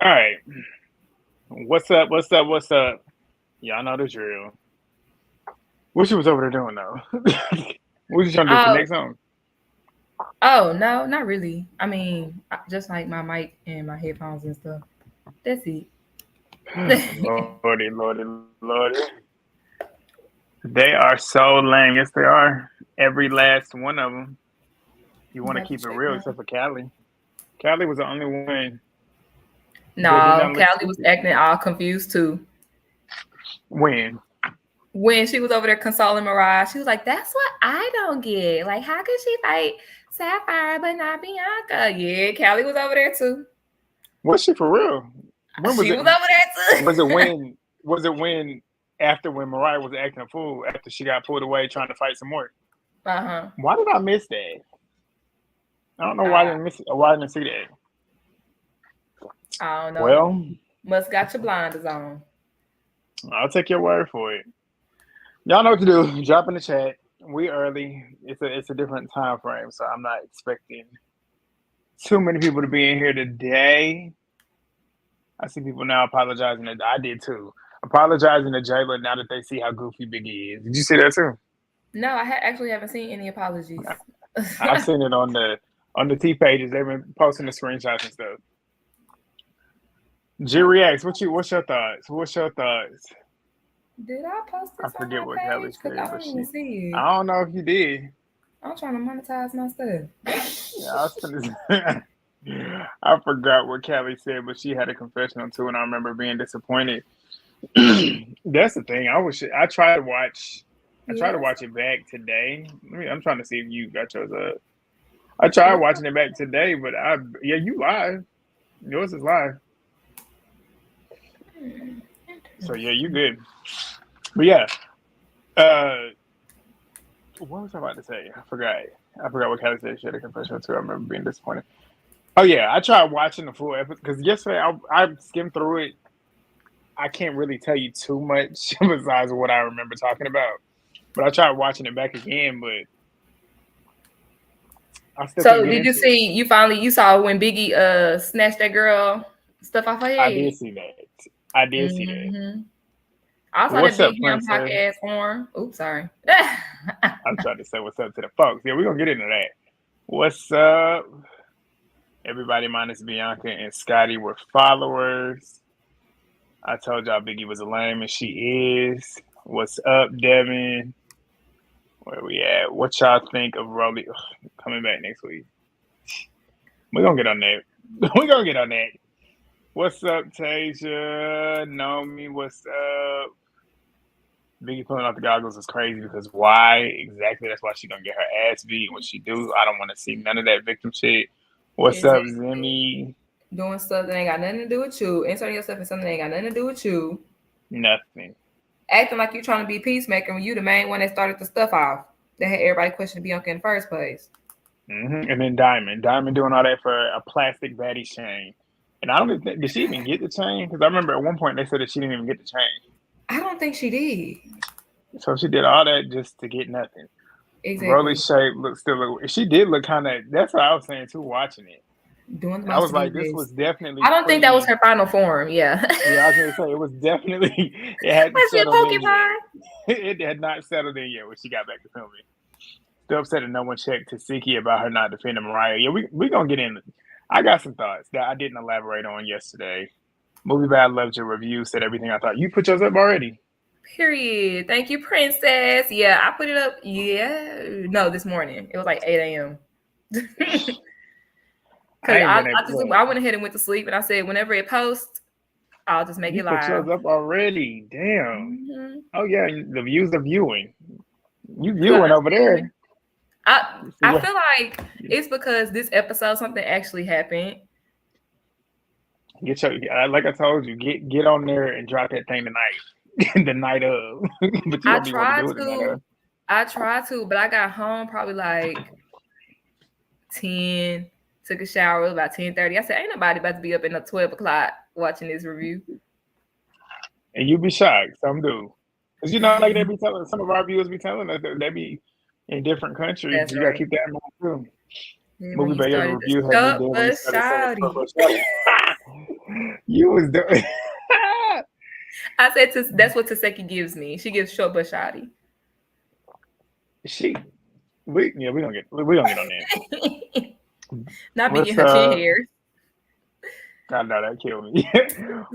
All right. What's up? What's up? What's up? Y'all know the drill. What she was over there doing though? What you trying to do for Oh, next song? oh no, not really. I mean, just like my mic and my headphones and stuff. That's it. Lordy, lordy, lordy. They are so lame. Yes, they are. Every last one of them. You I'm want to about to keep it check real, now. except for Callie. Callie was the only one that did No, not look Callie was stupid. acting all confused too. When? When she was over there consoling Mariah, she was like, "That's what I don't get. Like, how could she fight Sapphire but not Bianca?" Yeah, Callie was over there too. Was she for real? When was She it? was over there Was it too. when? Was it when? After when Mariah was acting a fool after she got pulled away trying to fight some more? Uh-huh. Why did I miss that? I don't know why I Uh, didn't miss it. Or why I didn't see that. I don't know. Well, Must got your blinders on. I'll take your word for it. Y'all know what to do. Drop in the chat. We early. It's a different time frame, so I'm not expecting too many people to be in here today. I see people now apologizing. That I did too. Apologizing to Jayla now that they see how goofy Biggie is. Did you see that too? No, I actually haven't seen any apologies. I've seen it on the T pages. They've been posting the screenshots and stuff. G reacts. What's your thoughts? What's your thoughts? Did I post I this on my forget what Kelly page? Because I said, but don't even she. see it. I don't know if you did. I'm trying to monetize my stuff. Yeah, I was gonna I forgot what Kelly said, but she had a confessional too, and I remember being disappointed. That's the thing. I try to watch. I try to Yes. watch it back today. I'm trying to see if you got yours up. I tried Yes. watching it back today, but yeah, you live. Yours is live. So yeah, you good. But yeah, uh, what was I about to say? I forgot. I forgot what Kelly said. She had a confessional too. I remember being disappointed. Oh yeah, I tried watching the full episode because yesterday I skimmed through it. I can't really tell you too much besides what I remember talking about. But I tried watching it back again, but I still couldn't So get did you into it. see? You saw when Biggie snatched that girl stuff off her I head. did see that. I did see that. Mm-hmm. I saw that What's big up, ham Princess? pocket ass arm. Oops, sorry. I'm trying to say what's up to the folks. Yeah, we're gonna get into that. What's up? Everybody minus Bianca and Scotty were followers. I told y'all Biggie was a lame and she is. What's up, Devin? Where we at? What y'all think of Rolly coming back next week? We're gonna get on that. We're gonna get on that. What's up, Tasia? Naomi, what's up? Biggie pulling off the goggles is crazy because why? Exactly, that's why she gonna get her ass beat when she do. I don't want to see none of that victim shit. What's up, Exactly. Zimmy? Doing stuff that ain't got nothing to do with you. Inserting yourself in something that ain't got nothing to do with you. Nothing. Acting like you're trying to be peacemaker when you the main one that started the stuff off. That had everybody questioning Bianca in the first place. And then Diamond doing all that for a plastic baddie chain. And I don't even think, did she even get the chain? Because I remember at one point they said that she didn't even get the chain. I don't think she did. So she did all that just to get nothing. Exactly. Rolly's shape she did look kind of, that's what I was saying too, watching it. Doing the I most was to like, get this this. was definitely I don't think that was pre. her final form. Yeah. Yeah, I was gonna say it was definitely it hadn't Was she a settled in Pokemon? yet. It had not settled in yet when she got back to filming. Still upset that no one checked Tasiki about her not defending Mariah. Yeah, we gonna get in. I got some thoughts that I didn't elaborate on yesterday. Movie Bad loved your review, said everything I thought. You put yours up already. Period. Thank you, princess. Yeah, I put it up. Yeah. No, this morning. It was like 8 a.m. Because I ain't been able. I Look, went ahead and went to sleep and I said, whenever it posts, I'll just make you it put live. yours up already. Damn. Mm-hmm. Oh yeah, the views are viewing. You Good. viewing over there. I See I what? feel like it's because this episode something actually happened. Get your like I told you, get on there and drop that thing tonight. The night of. But you I don't be want to tried do it the night to, of. but I got home probably like 10. Took a shower. It was about 10:30. I said, "Ain't nobody about to be up in the 12 o'clock watching this review." And you be shocked, some do. Because you know, like they be telling some of our viewers be telling us that they be in different countries. That's You gotta right. keep that in mind too. Then when Movie you Bay, the started to review had me shop dead when you a started saying shouty. so. You was doing. I said that's what Taseki gives me. She gives short but shoddy. We don't get on that. Not me getting her chin hairs. I know that killed me.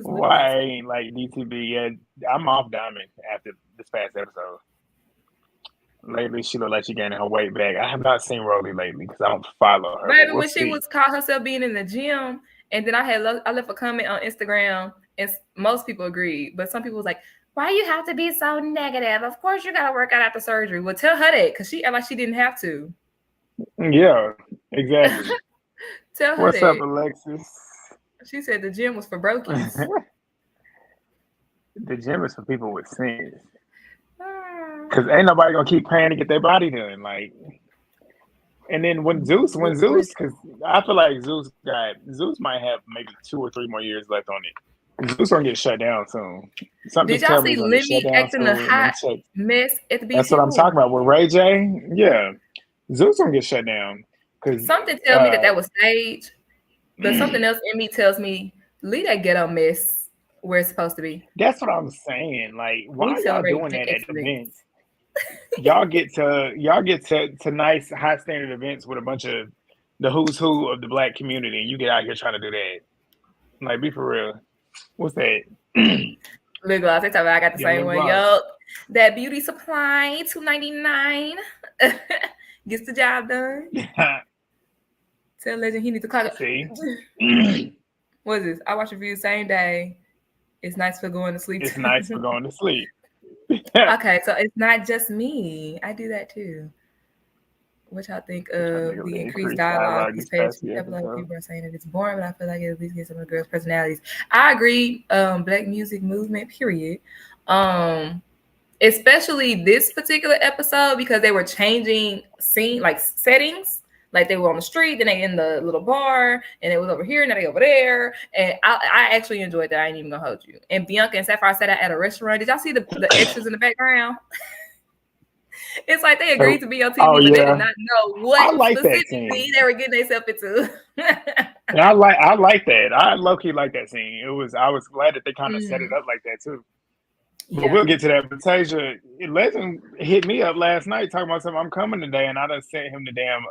Why I ain't like DTB yet? I'm off Diamond after this past episode. Lately, she looked like she gaining her weight back. I have not seen Rolly lately because I don't follow her. Baby, when she was caught herself being in the gym, and then I left a comment on Instagram, and most people agreed, but some people was like, "Why you have to be so negative? Of course you gotta work out after surgery." Well, tell her that because she act like she didn't have to. Yeah, exactly. Tell her What's that. up, Alexis? She said the gym was for brokies. The gym is for people with sins. Because ain't nobody gonna keep paying to get their body done. Like, and then when Zeus, because I feel like Zeus might have maybe 2 or 3 more years left on it. Zeus gonna get shut down soon. Did y'all see Lemmy acting a hot mess at the beginning? That's what I'm talking about with Ray J. Yeah, Zeus gonna get shut down. Cause something tells me that was staged, but something else in me tells me leave that ghetto mess where it's supposed to be. That's what I'm saying. Like, why are y'all doing that at events? y'all get to nice high standard events with a bunch of the who's who of the black community, and you get out here trying to do that. Like, be for real. What's that? Lip gloss. They talk about I got the same one. Yup. That beauty supply, $2.99. Gets the job done. Tell Legend he needs to call it. See? What is this? I watch reviews same day. It's nice for going to sleep. It's nice for going to sleep. Okay, so it's not just me. I do that too. What y'all think of the increased dialogue these past few episodes? People are saying that it's boring, but I feel like it at least gets some of the girls' personalities. I agree. Black music movement, period. Especially this particular episode because they were changing settings. Like they were on the street, then they in the little bar, and it was over here, and then they over there. And I actually enjoyed that. I ain't even gonna hold you. And Bianca and Sapphire sat out at a restaurant. Did y'all see the extras in the background? It's like they agreed to be on TV, but they did not know what specifically they were getting themselves into. And I like that. I low-key like that scene. I was glad that they kind of set it up like that too. But we'll get to that. But Tasia, Legend hit me up last night talking about something. I'm coming today, and I done sent him the damn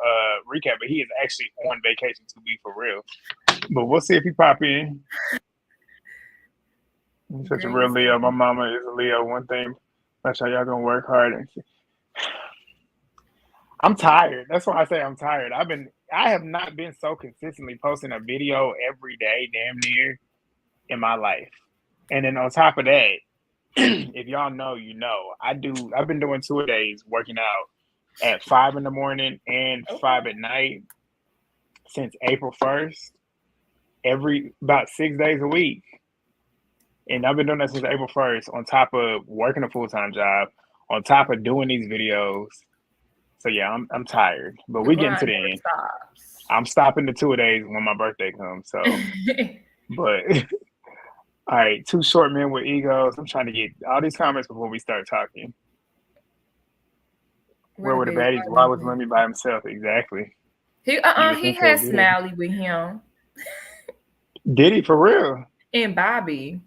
recap. But he is actually on vacation to be for real. But we'll see if he pop in. He's such a real Leo. My mama is a Leo. One thing, that's how y'all gonna work hard. I'm tired. That's why I say I'm tired. I have not been so consistently posting a video every day, damn near, in my life. And then on top of that, if y'all know, you know, I've been doing 2-a-days working out at 5 in the morning and 5 at night since April 1st, about 6 days a week. And I've been doing that since April 1st, on top of working a full-time job, on top of doing these videos. So yeah, I'm tired, but we getting to the end. I'm stopping the 2-a-days when my birthday comes. So, but all right, 2 short men with egos. I'm trying to get all these comments before we start talking. Where were the baddies? Why was Lemmy by himself? Exactly. He had Smiley with him. Did he for real? And Bobby.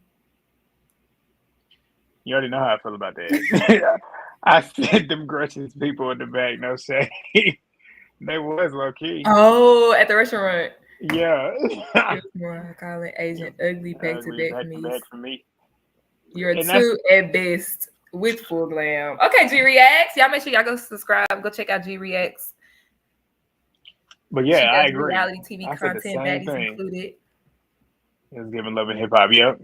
You already know how I feel about that. I said them grudges people in the back, no shade. They was low key. Oh, at the restaurant. Yeah. I call it Agent Ugly back to back for me. You're a 2 at best with full glam. Okay, G Reacts. Y'all make sure y'all go subscribe. Go check out G Reacts. But yeah, I agree. Reality TV content, baddies included. It was giving love and hip hop. Yep.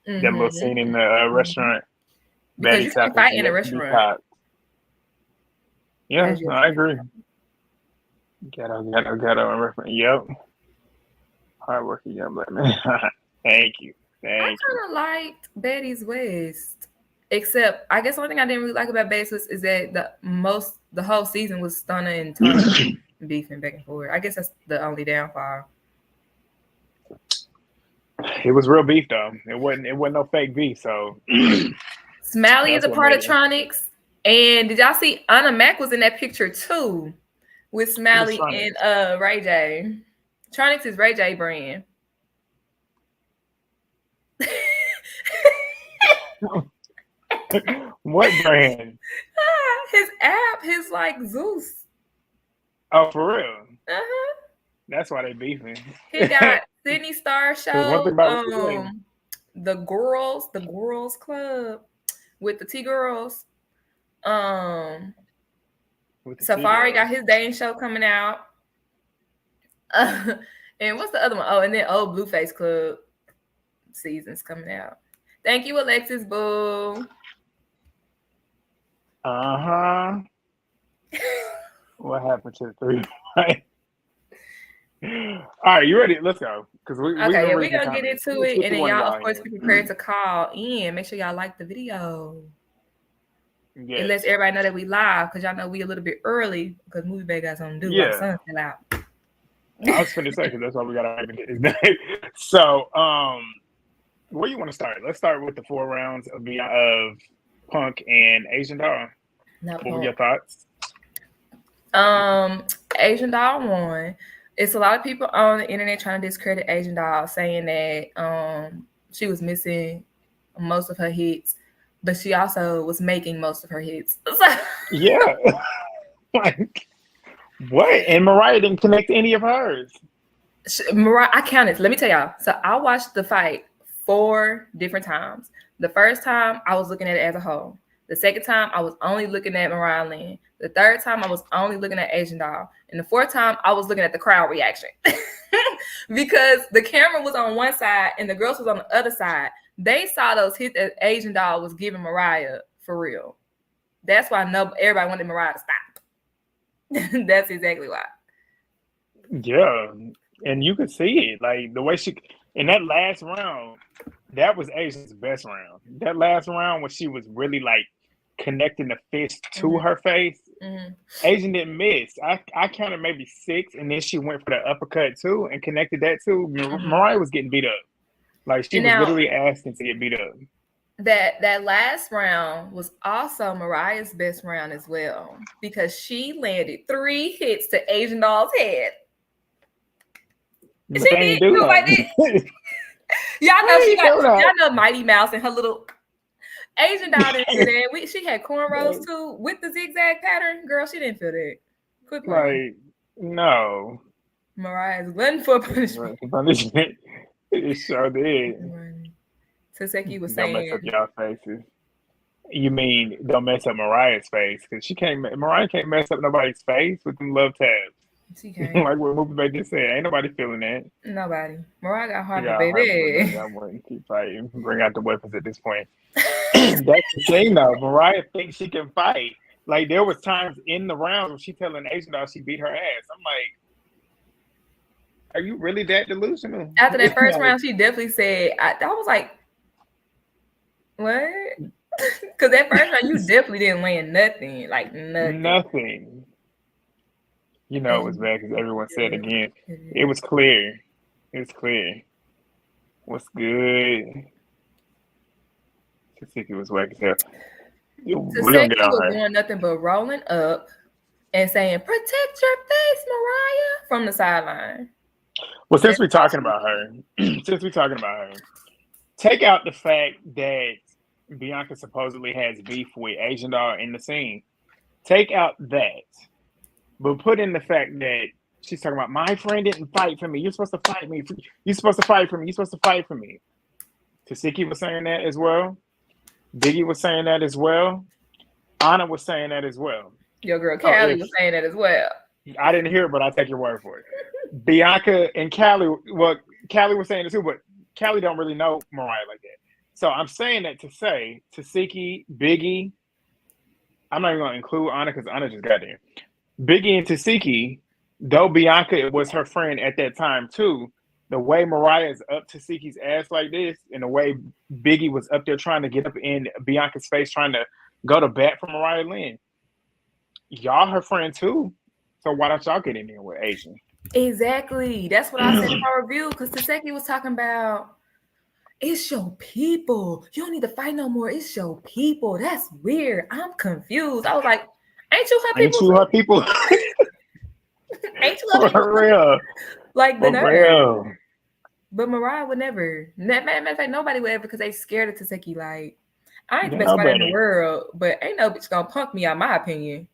That little scene in the restaurant. Because you can fight in a restaurant. Yeah, I agree. Ghetto. Yep. Hard working young black man. Thank you. I kind of liked Baddies West. Except, I guess one thing I didn't really like about Baddies West is that the whole season was Stunner and Tony beefing back and forth. I guess that's the only downfall. It was real beef though. It wasn't no fake beef. So Smiley is a part of Tronics. And did y'all see Anna Mac was in that picture too with Smiley and Ray J. Tronics is Ray J brand. What brand? His app, his like Zeus. Oh, for real? Uh-huh. That's why they beefing. He got Sydney Star One thing Show, about what the girls club with the T-girls. Safari got his dating show coming out. And what's the other one? Oh, and then Old Blueface Club season's coming out. Thank you, Alexis Boo. Uh-huh. What happened to the three? All right, you ready? Let's go. We're gonna get into it, and then y'all, of course, be prepared to call in. Make sure y'all like the video. Yes. It lets everybody know that we live, because y'all know we a little bit early because MovieBae got something to do. Yeah. Sun's still out. I was finna say, because that's why we gotta get his name. So, where you want to start? Let's start with the 4 rounds of Punk and Asian Doll. What were your thoughts? Asian Doll won. It's a lot of people on the internet trying to discredit Asian Doll, saying that she was missing most of her hits, but she also was making most of her hits. Yeah. Like, what? And Mariah didn't connect to any of hers. Mariah, I counted. Let me tell y'all. So I watched the fight 4 different times. The first time, I was looking at it as a whole. The second time, I was only looking at Mariah Lynn. The third time, I was only looking at Asian Doll. And the fourth time, I was looking at the crowd reaction. Because the camera was on one side and the girls was on the other side. They saw those hits that Asian Doll was giving Mariah for real. That's why everybody wanted Mariah to stop. That's exactly why. Yeah. And you could see it. Like, the way she... In that last round, that was Asia's best round. That last round when she was really, like, connecting the fist to her face, Asian didn't miss. I counted maybe 6, and then she went for the uppercut too and connected that too. Mariah was getting beat up. Like, she was literally asking to get beat up. That last round was also Mariah's best round as well, because she landed 3 hits to Asian Doll's head. She did too, like this. Y'all know Mighty Mouse and her little... Asian Doll didn't feel that. She had cornrows too with the zigzag pattern. Girl, she didn't feel that. Quick like, no. Mariah's glutton for punishment. It sure did. Taseki was saying, don't mess up y'all faces. You mean don't mess up Mariah's face? Because Mariah can't mess up nobody's face with them love tabs. She can't. Like what MovieBae just said, ain't nobody feeling that. Nobody. Mariah got heart, baby. I wouldn't keep fighting. Bring out the weapons at this point. That's the thing, though. Mariah thinks she can fight. Like, there was times in the round when she telling Asian Doll she beat her ass. I'm like, are you really that delusional? After that first round, she definitely said, I was like, what? Because that first round, you definitely didn't land nothing. Like, nothing. You know it was bad because everyone said again. It was clear. What's good? Taseki was whack as hell. Taseki was doing nothing but rolling up and saying, "Protect your face, Mariah," from the sideline. Well, since we're talking about her, take out the fact that Bianca supposedly has beef with Asian Doll in the scene. Take out that. But put in the fact that she's talking about, my friend didn't fight for me. You're supposed to fight me. You're supposed to fight for me. You're supposed to fight for me. Taseki was saying that as well. Biggie was saying that as well. Anna was saying that as well. Your girl Callie was saying that as well. I didn't hear it, but I'll take your word for it. Bianca and Callie, Callie was saying it too, but Callie don't really know Mariah like that. So I'm saying that to say Taseki, Biggie, I'm not even going to include Anna because Anna just got there. Biggie and Taseki, though Bianca was her friend at that time too, the way Mariah is up Taseki's ass like this, and the way Biggie was up there trying to get up in Bianca's face, trying to go to bat for Mariah Lynn. Y'all her friend too, so why don't y'all get in there with Asian? Exactly. That's what I said in my review, because Taseki was talking about, it's your people. You don't need to fight no more. It's your people. That's weird. I'm confused. I was like, ain't you her people? Ain't you her people? Ain't you her people? For real. Like the For real. But Mariah would never. Matter of fact, nobody would ever, because they scared of Taseki. Like, I ain't the best fighter in the world, but ain't no bitch gonna punk me out, my opinion.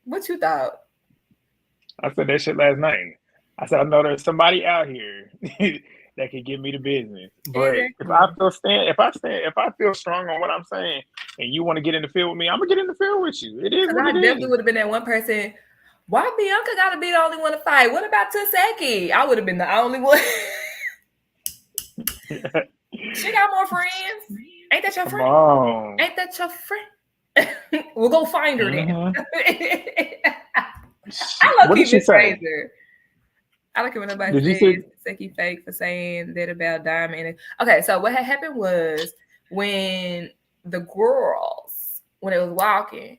What you thought? I said that shit last night. I said I know there's somebody out here that can give me the business. But exactly. if I feel strong on what I'm saying, and you want to get in the field with me, I'm gonna get in the field with you. It is what it is. I definitely would have been that one person. Why Bianca gotta be the only one to fight? What about Taseki? I would have been the only one. She got more friends. Ain't that your friend? On. Ain't that your friend? We'll go find her then. I love keep praise her. I like it when nobody says Taseki fake for saying that about Diamond. Okay, so what had happened was when the girls, when it was walking,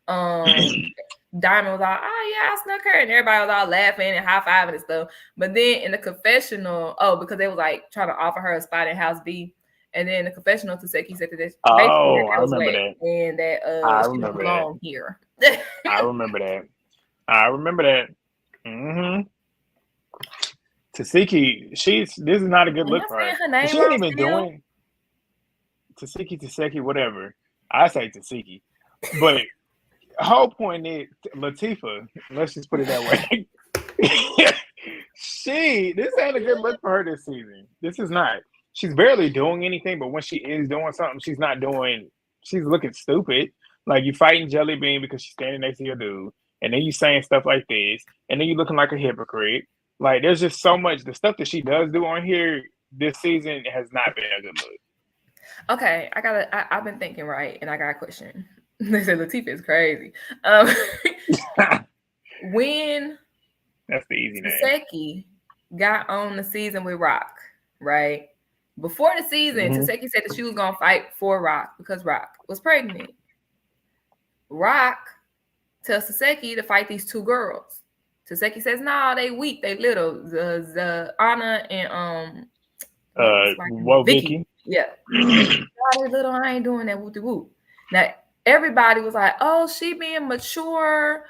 Diamond was all, oh yeah, I snuck her, and everybody was all laughing and high-fiving and stuff. But then in the confessional, because they was like trying to offer her a spot in House B, and then in the confessional, Taseki said that I remember that, and that she don't belong here. I remember that. Mm-hmm. Taseki, this is not a good look for her. She ain't even doing Taseki, whatever. I say Taseki, but. The whole point is Latifah. Let's just put it that way. This ain't a good look for her this season. This is not. She's barely doing anything, but when she is doing something, she's looking stupid. Like you fighting Jelly Bean because she's standing next to your dude, and then you saying stuff like this, and then you looking like a hypocrite. Like there's just so much. The stuff that she does do on here this season has not been a good look. Okay, I've been thinking, right, and I got a question. They said Latifah is crazy. When that's the easy name. Taseki got on the season with Rock, right? Before the season, Taseki said that she was gonna fight for Rock because Rock was pregnant. Rock tells Taseki to fight these two girls. Taseki says, "Nah, they weak, they little." The Anna and Vicky. Yeah. Nah, they little. I ain't doing that. Whoop de whoop. Now. Everybody was like, oh, she being mature.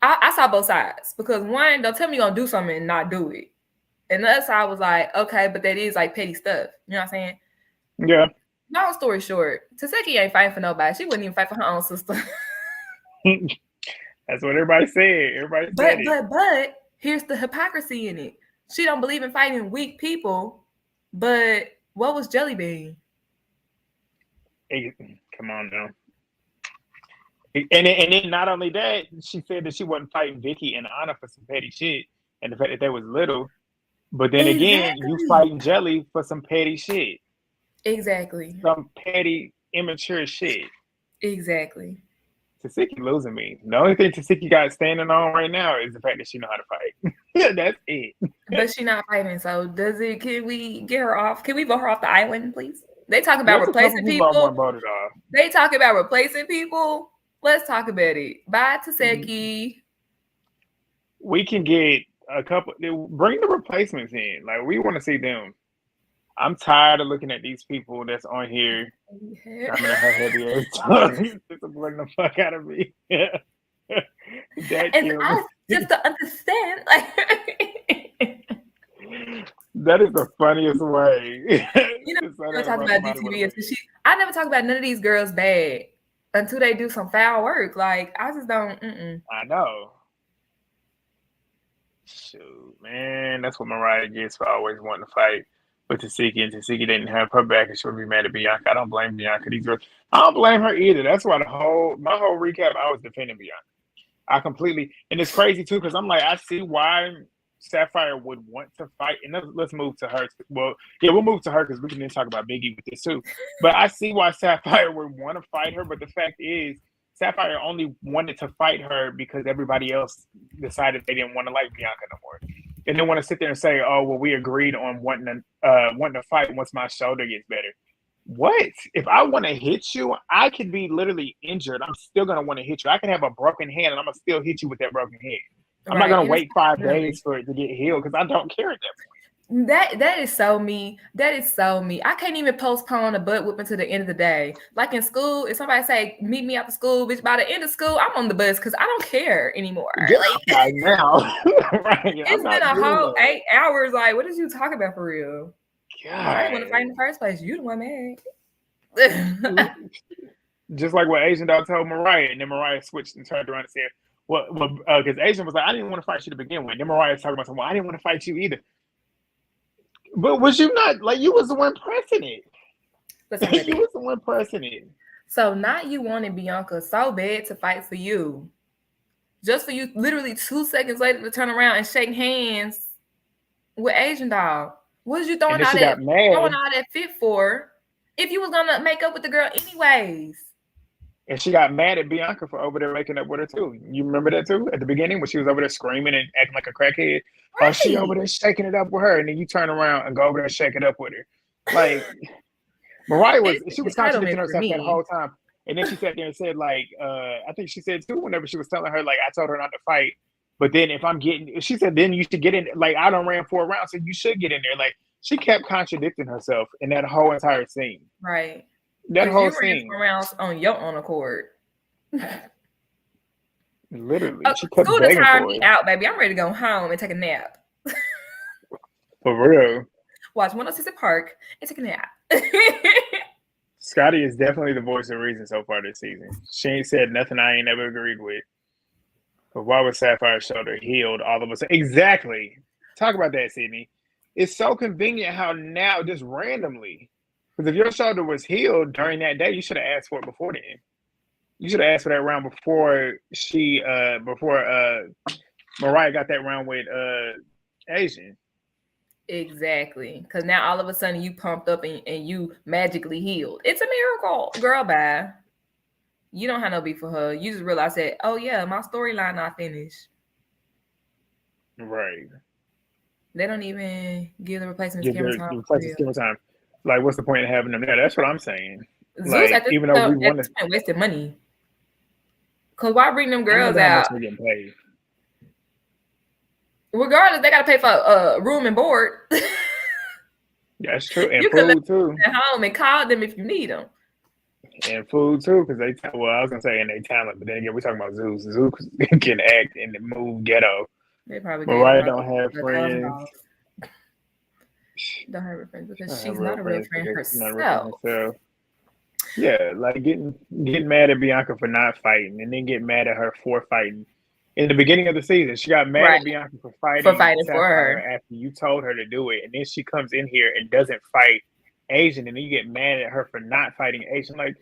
I saw both sides because one, don't tell me you're going to do something and not do it. And the other side was like, okay, but that is like petty stuff. You know what I'm saying? Yeah. Long story short, Taseki ain't fighting for nobody. She wouldn't even fight for her own sister. That's what everybody said. But here's the hypocrisy in it. She don't believe in fighting weak people, but what was Jelly Bean? Hey, come on now. And then not only that, she said that she wasn't fighting Vicky and Anna for some petty shit, and the fact that they was little. But then again, you fighting Jelly for some petty shit. Exactly. Some petty, immature shit. Exactly. Taseki losing me. The only thing Taseki got standing on right now is the fact that she know how to fight. That's it. But she not fighting. So can we get her off? Can we vote her off the island, please? They talk about replacing people. They talk about replacing people. Let's talk about it. Bye, Taseki. We can get a couple. Bring the replacements in. Like we want to see them. I'm tired of looking at these people that's on here. I'm gonna have heavy ass tongue. It's blowing the fuck out of me. And I just to understand, like that is the funniest way. You know, I talk about DTV. I never talk about none of these girls bad until they do some foul work. Like I just don't. I know. Shoot, man, that's what Mariah gets for always wanting to fight with Taseki, and Taseki didn't have her back, and she would be mad at Bianca. I don't blame Bianca. These girls, I don't blame her either. That's why my whole recap, I was defending Bianca. I completely, and it's crazy too, because I'm like, I see why Sapphire would want to fight, and let's move to her. Well, yeah, we'll move to her because we can then talk about Biggie with this too. But I see why Sapphire would want to fight her, but the fact is, Sapphire only wanted to fight her because everybody else decided they didn't want to like Bianca no more. They didn't want to sit there and say, "Oh, well, we agreed on wanting to fight once my shoulder gets better." What? If I want to hit you, I could be literally injured. I'm still gonna want to hit you. I can have a broken hand, and I'm gonna still hit you with that broken hand. I'm not gonna wait 5 days for it to get healed because I don't care at that point. That is so me. That is so me. I can't even postpone a butt whipping to the end of the day. Like in school, if somebody say meet me after school, bitch, by the end of school, I'm on the bus because I don't care anymore. Right now, right? It's been a whole 8 hours. Like, what did you talk about for real? God, I didn't want to fight in the first place. You the one mad. Just like what Asian Dog told Mariah, and then Mariah switched and turned around and said, well, because Asian was like, I didn't want to fight you to begin with. And then Mariah talking about something, well, I didn't want to fight you either. But was you not, like, you was the one pressing it. You was the one pressing it. So not you wanted Bianca so bad to fight for you. Just for you literally 2 seconds later to turn around and shake hands with Asian Dog. What was you throwing all that fit for if you was gonna make up with the girl anyways? And she got mad at Bianca for over there making up with her too. You remember that too? At the beginning when she was over there screaming and acting like a crackhead? Right. Oh, she over there shaking it up with her, and then you turn around and go over there and shake it up with her. Like, Mariah was contradicting herself that whole time. And then she sat there and said, like, I think she said too, whenever she was telling her, like, I told her not to fight. But then she said, then you should get in. Like, I done ran 4 rounds, so you should get in there. Like, she kept contradicting herself in that whole entire scene. Right. That whole scene. 4 rounds on your own accord. Literally. She kept school to tire me out, baby. I'm ready to go home and take a nap. For real. Watch 106 at Park and take a nap. Scotty is definitely the voice of reason so far this season. She ain't said nothing I ain't ever agreed with. But why was Sapphire's shoulder healed all of a sudden? Exactly. Talk about that, Sydney. It's so convenient how now, just randomly, because if your shoulder was healed during that day, you should have asked for it before then. You should have asked for that round before Mariah got that round with Asian. Exactly. Because now all of a sudden you pumped up and you magically healed. It's a miracle. Girl, bye. You don't have no beef for her. You just realize that, oh yeah, my storyline not finished. Right. They don't even give the replacement camera time. Like, what's the point of having them there? That's what I'm saying. Zeus, like, even though we want to wasted money. Cause why bring them girls out? We're getting paid. Regardless, they gotta pay for room and board. That's true, and food too. At home and call them if you need them. And food too, because I was gonna say, and they talent, but then again, we're talking about Zeus. Zeus can act and move ghetto. They probably Mariah don't have friends. Don't have her friends because she's not a real friend herself. Yeah, like getting mad at Bianca for not fighting, and then get mad at her for fighting. In the beginning of the season, she got mad at Bianca for fighting for her after you told her to do it, and then she comes in here and doesn't fight Asian, and then you get mad at her for not fighting Asian. Like,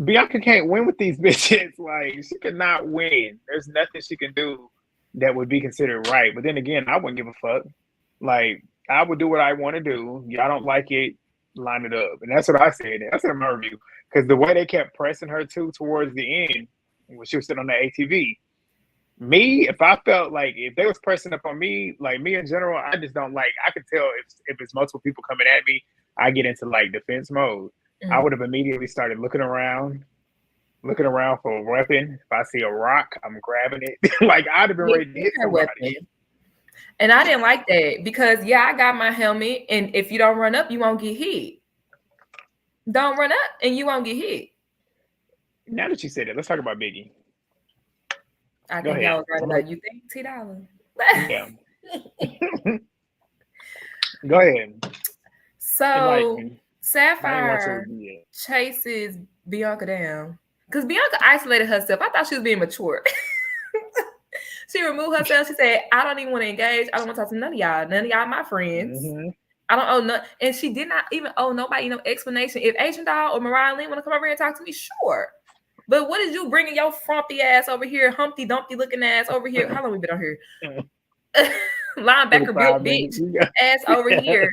Bianca can't win with these bitches. Like, she cannot win. There's nothing she can do that would be considered right. But then again, I wouldn't give a fuck. Like, I would do what I want to do. Y'all don't like it, line it up. And that's what I said. That's in my review. Because the way they kept pressing her towards the end, when she was sitting on the ATV, me, if I felt like if they was pressing up on me, like me in general, I just don't like, I could tell if it's multiple people coming at me, I get into like defense mode. Mm-hmm. I would have immediately started looking around for a weapon. If I see a rock, I'm grabbing it. Like, I'd have been ready to hit somebody. And I didn't like that because, I got my helmet, and if you don't run up, you won't get hit. Don't run up, and you won't get hit. Now that you said it, let's talk about Biggie. I think I was right about you. Think $10. Yeah. Go ahead. So Sapphire chases Bianca down because Bianca isolated herself. I thought she was being mature. She removed herself. She said, I don't even want to engage. I don't want to talk to none of y'all. None of y'all my friends. Mm-hmm. I don't owe nothing. And she did not even owe nobody no explanation. If Asian Doll or Mariah want to come over here and talk to me, sure. But what is you bringing your frumpy ass over here, Humpty Dumpty looking ass over here? How long we been on here? Linebacker built bitch ass over here.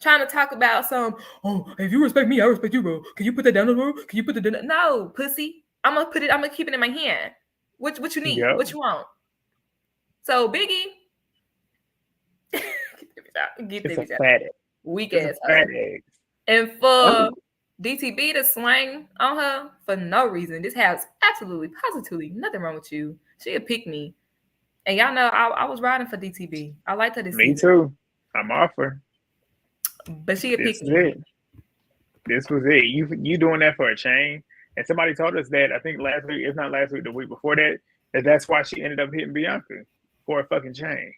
Trying to talk about if you respect me, I respect you, bro. Can you put that down on the road? Can you put that down? No, pussy. I'm gonna keep it in my hand. What you need? Yep. What you want? So Biggie, get this out. Weak ass. And for DTB to swing on her for no reason. This has absolutely, positively nothing wrong with you. She a pick me. And y'all know I was riding for DTB. I liked her this season. Me too. I'm off her. But she a pick me. This was it. You doing that for a chain? And somebody told us that, I think last week, if not last week, the week before that, that's why she ended up hitting Bianca for a fucking chain.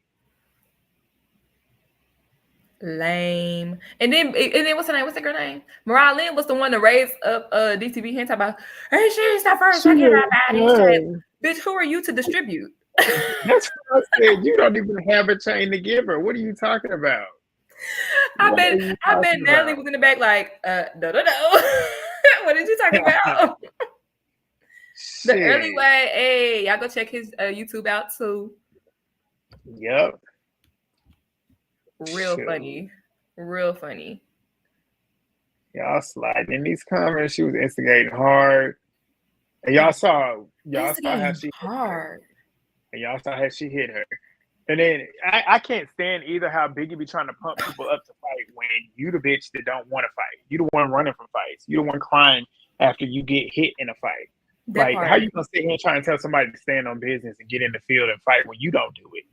Lame. And then what's her name? What's the girl name? Mariah Lynn was the one to raise up DTV hand talk about, hey, she's the first to get our bodies. Bitch, who are you to distribute? That's what I said. You don't even have a chain to give her. What are you talking about? I bet Natalie was in the back like, no. What did you talk about? The early way. Hey, y'all go check his YouTube out too. Yep. Real funny. Y'all sliding in these comments. She was instigating hard. And y'all saw how she hard. And y'all saw how she hit her. And then I can't stand either how Biggie be trying to pump people up to fight when you the bitch that don't want to fight. You the one running from fights. You the one crying after you get hit in a fight. Like, how you gonna sit here and try and tell somebody to stand on business and get in the field and fight when you don't do it?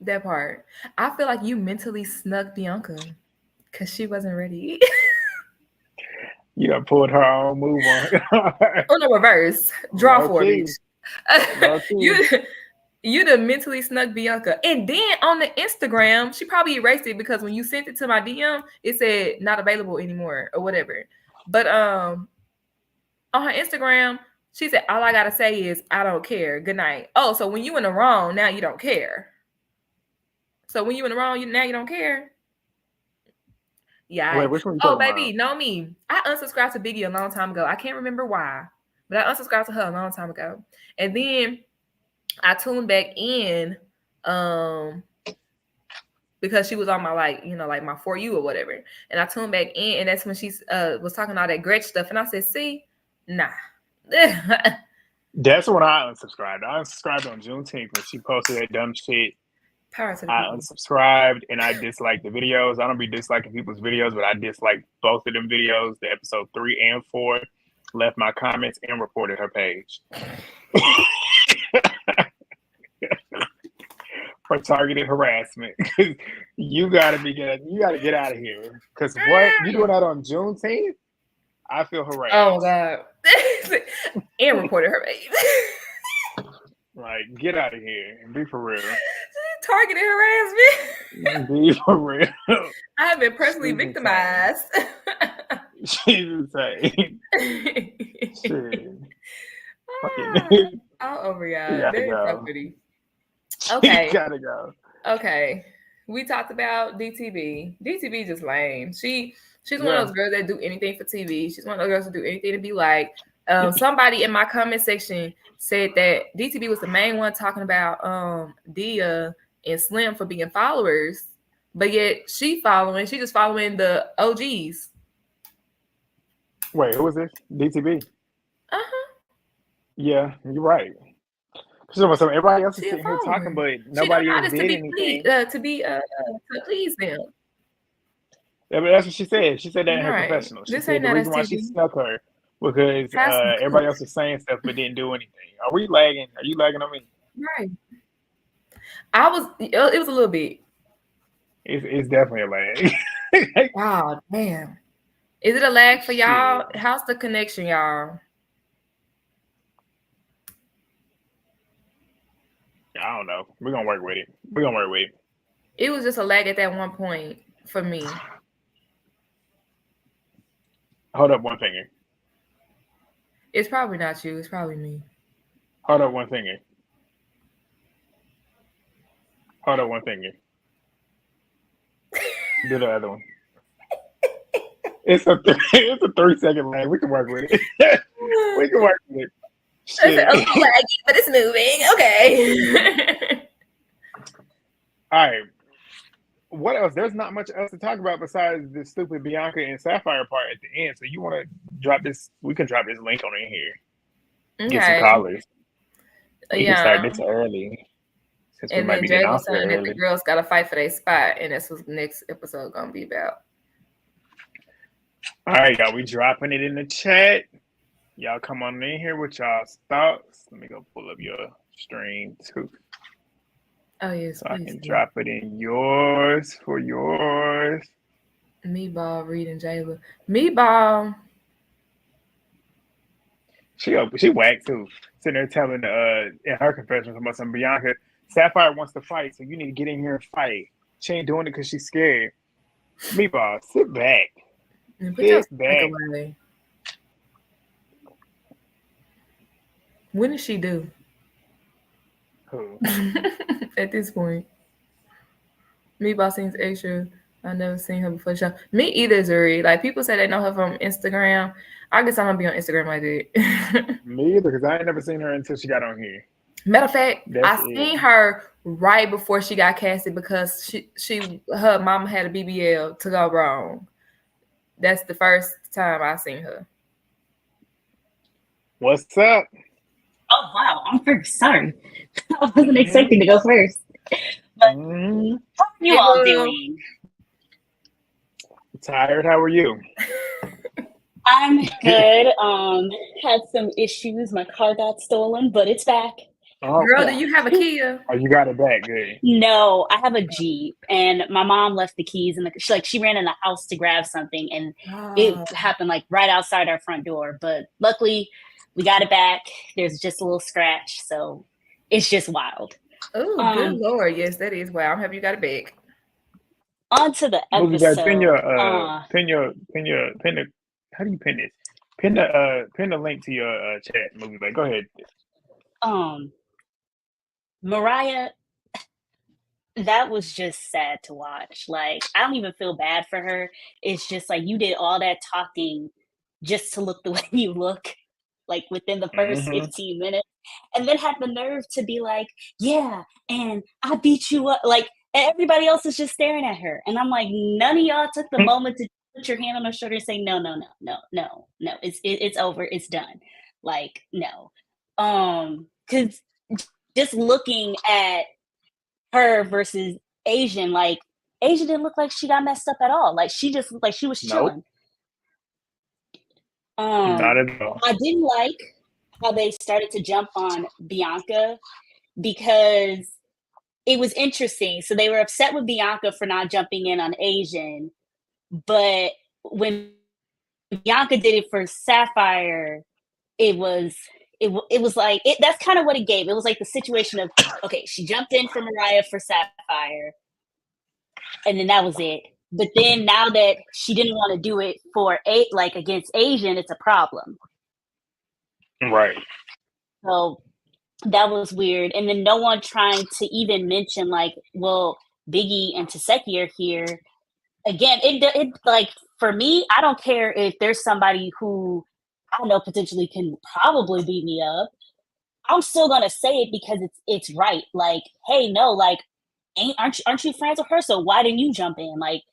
That part. I feel like you mentally snuck Bianca because she wasn't ready. You done pulled her own move on. On the reverse. Draw for it. You done mentally snuck Bianca. And then on the Instagram, she probably erased it because when you sent it to my DM, it said not available anymore or whatever. But on her Instagram, she said, all I gotta say is I don't care. Good night. Oh, so when you in the wrong, now you don't care. So when you in the wrong, now you don't care. Yeah. Wait, which one baby, know me. I unsubscribed to Biggie a long time ago. I can't remember why, but I unsubscribed to her a long time ago. And then I tuned back in because she was on my like my For You or whatever. And I tuned back in, and that's when she was talking all that Gretch stuff. And I said, see, nah. That's when I unsubscribed. I unsubscribed on Juneteenth when she posted that dumb shit. I unsubscribed and I disliked the videos. I don't be disliking people's videos, but I disliked both of them videos, the episode 3 and 4, left my comments and reported her page. For targeted harassment. You gotta get out of here. Because what? You doing that on Juneteenth? I feel harassed. Oh God. And reported her page. Like, get out of here and be for real. Targeted harassment. Be for real. I have been personally victimized. She's insane. Shit. All over y'all. They're so pretty. Okay. You gotta go. Okay. We talked about DTV. DTV just lame. She's one of those girls that do anything for TV. She's one of those girls that do anything to be like. Somebody in my comment section said that DTV was the main one talking about Dia and Slim for being followers, but yet she's just following the OGs. Wait, who was this? DTV? Yeah, you're right. So everybody else is sitting here talking, but nobody else did anything. To please them. Yeah, but that's what she said. She said that in her confessional. She said the reason why she snuck her because everybody else was saying stuff but didn't do anything. Are we lagging? Are you lagging on me? Right. It was a little bit. It's definitely a lag. Wow, damn. Is it a lag for y'all? How's the connection, y'all? I don't know. We're gonna work with it. It was just a lag at that one point for me. Hold up one finger. It's probably not you. It's probably me. Hold up one finger. Hold up one finger. Do the other one. It's a 3-second lag. We can work with it. Shit. It's a laggy, but it's moving. Okay. All right. What else? There's not much else to talk about besides the stupid Bianca and Sapphire part at the end. So you want to drop this? We can drop this link on in here. Okay. Get some callers. We can start this early. Since and we might then be Jay was saying that the girls got to fight for their spot, and that's what the next episode gonna be about. All right, y'all. We dropping it in the chat. Y'all come on in here with y'all's thoughts. Let me go pull up your stream too. Oh yes, so I can drop it in yours for yours. Meatball, Reed, and Jayla. Meatball. She whacked too. Sitting there telling in her confession about some Bianca, Sapphire wants to fight, so you need to get in here and fight. She ain't doing it because she's scared. Meatball, sit back. And put your Sit spank back. away. When did she do? Who? At this point. Meatball seems extra. I've never seen her before the show. Me either, Zuri. Like, people say they know her from Instagram. I guess I'm gonna be on Instagram like that. Me either, because I ain't never seen her until she got on here. Matter of fact, That's I it. seen her right before she got casted because her mama had a BBL to go wrong. That's the first time I seen her. What's up? Oh wow, I'm first. Sorry, I wasn't expecting to go first. But how are you all doing? Tired. How are you? I'm good. Had some issues. My car got stolen, but it's back. Oh, Girl, do you have a Kia? oh, you got it back. Good. No, I have a Jeep, and my mom left the keys in the. She ran in the house to grab something, and it happened like right outside our front door. But luckily, we got it back. There's just a little scratch, so it's just wild. Oh, good Lord. Yes, that is wild. I'm happy you got it back. On to the episode. Pin your, how do you pin this? Pin the link to your chat, movie. Like, go ahead. Mariah, that was just sad to watch. Like, I don't even feel bad for her. It's just like you did all that talking just to look the way you look, like within the first 15 minutes, and then had the nerve to be like, yeah, and I beat you up. Like, everybody else is just staring at her. And I'm like, none of y'all took the moment to put your hand on her shoulder and say, no. It's over. It's done. Like, no. Because just looking at her versus Asian, like, Asia didn't look like she got messed up at all. Like, she just looked like she was chilling. Not at all. I didn't like how they started to jump on Bianca because it was interesting. So they were upset with Bianca for not jumping in on Asian, but when Bianca did it for Sapphire, it was like that's kind of what it gave. It was like the situation of, okay, she jumped in for Mariah for Sapphire, and then that was it. But then now that she didn't want to do it for against Asian, it's a problem. Right. So that was weird. And then no one trying to even mention, like, well, Biggie and Taseki are here. Again, it like, for me, I don't care if there's somebody who I know potentially can probably beat me up. I'm still gonna say it because it's right. Like, hey, no, like, aren't you friends with her? So why didn't you jump in? Like,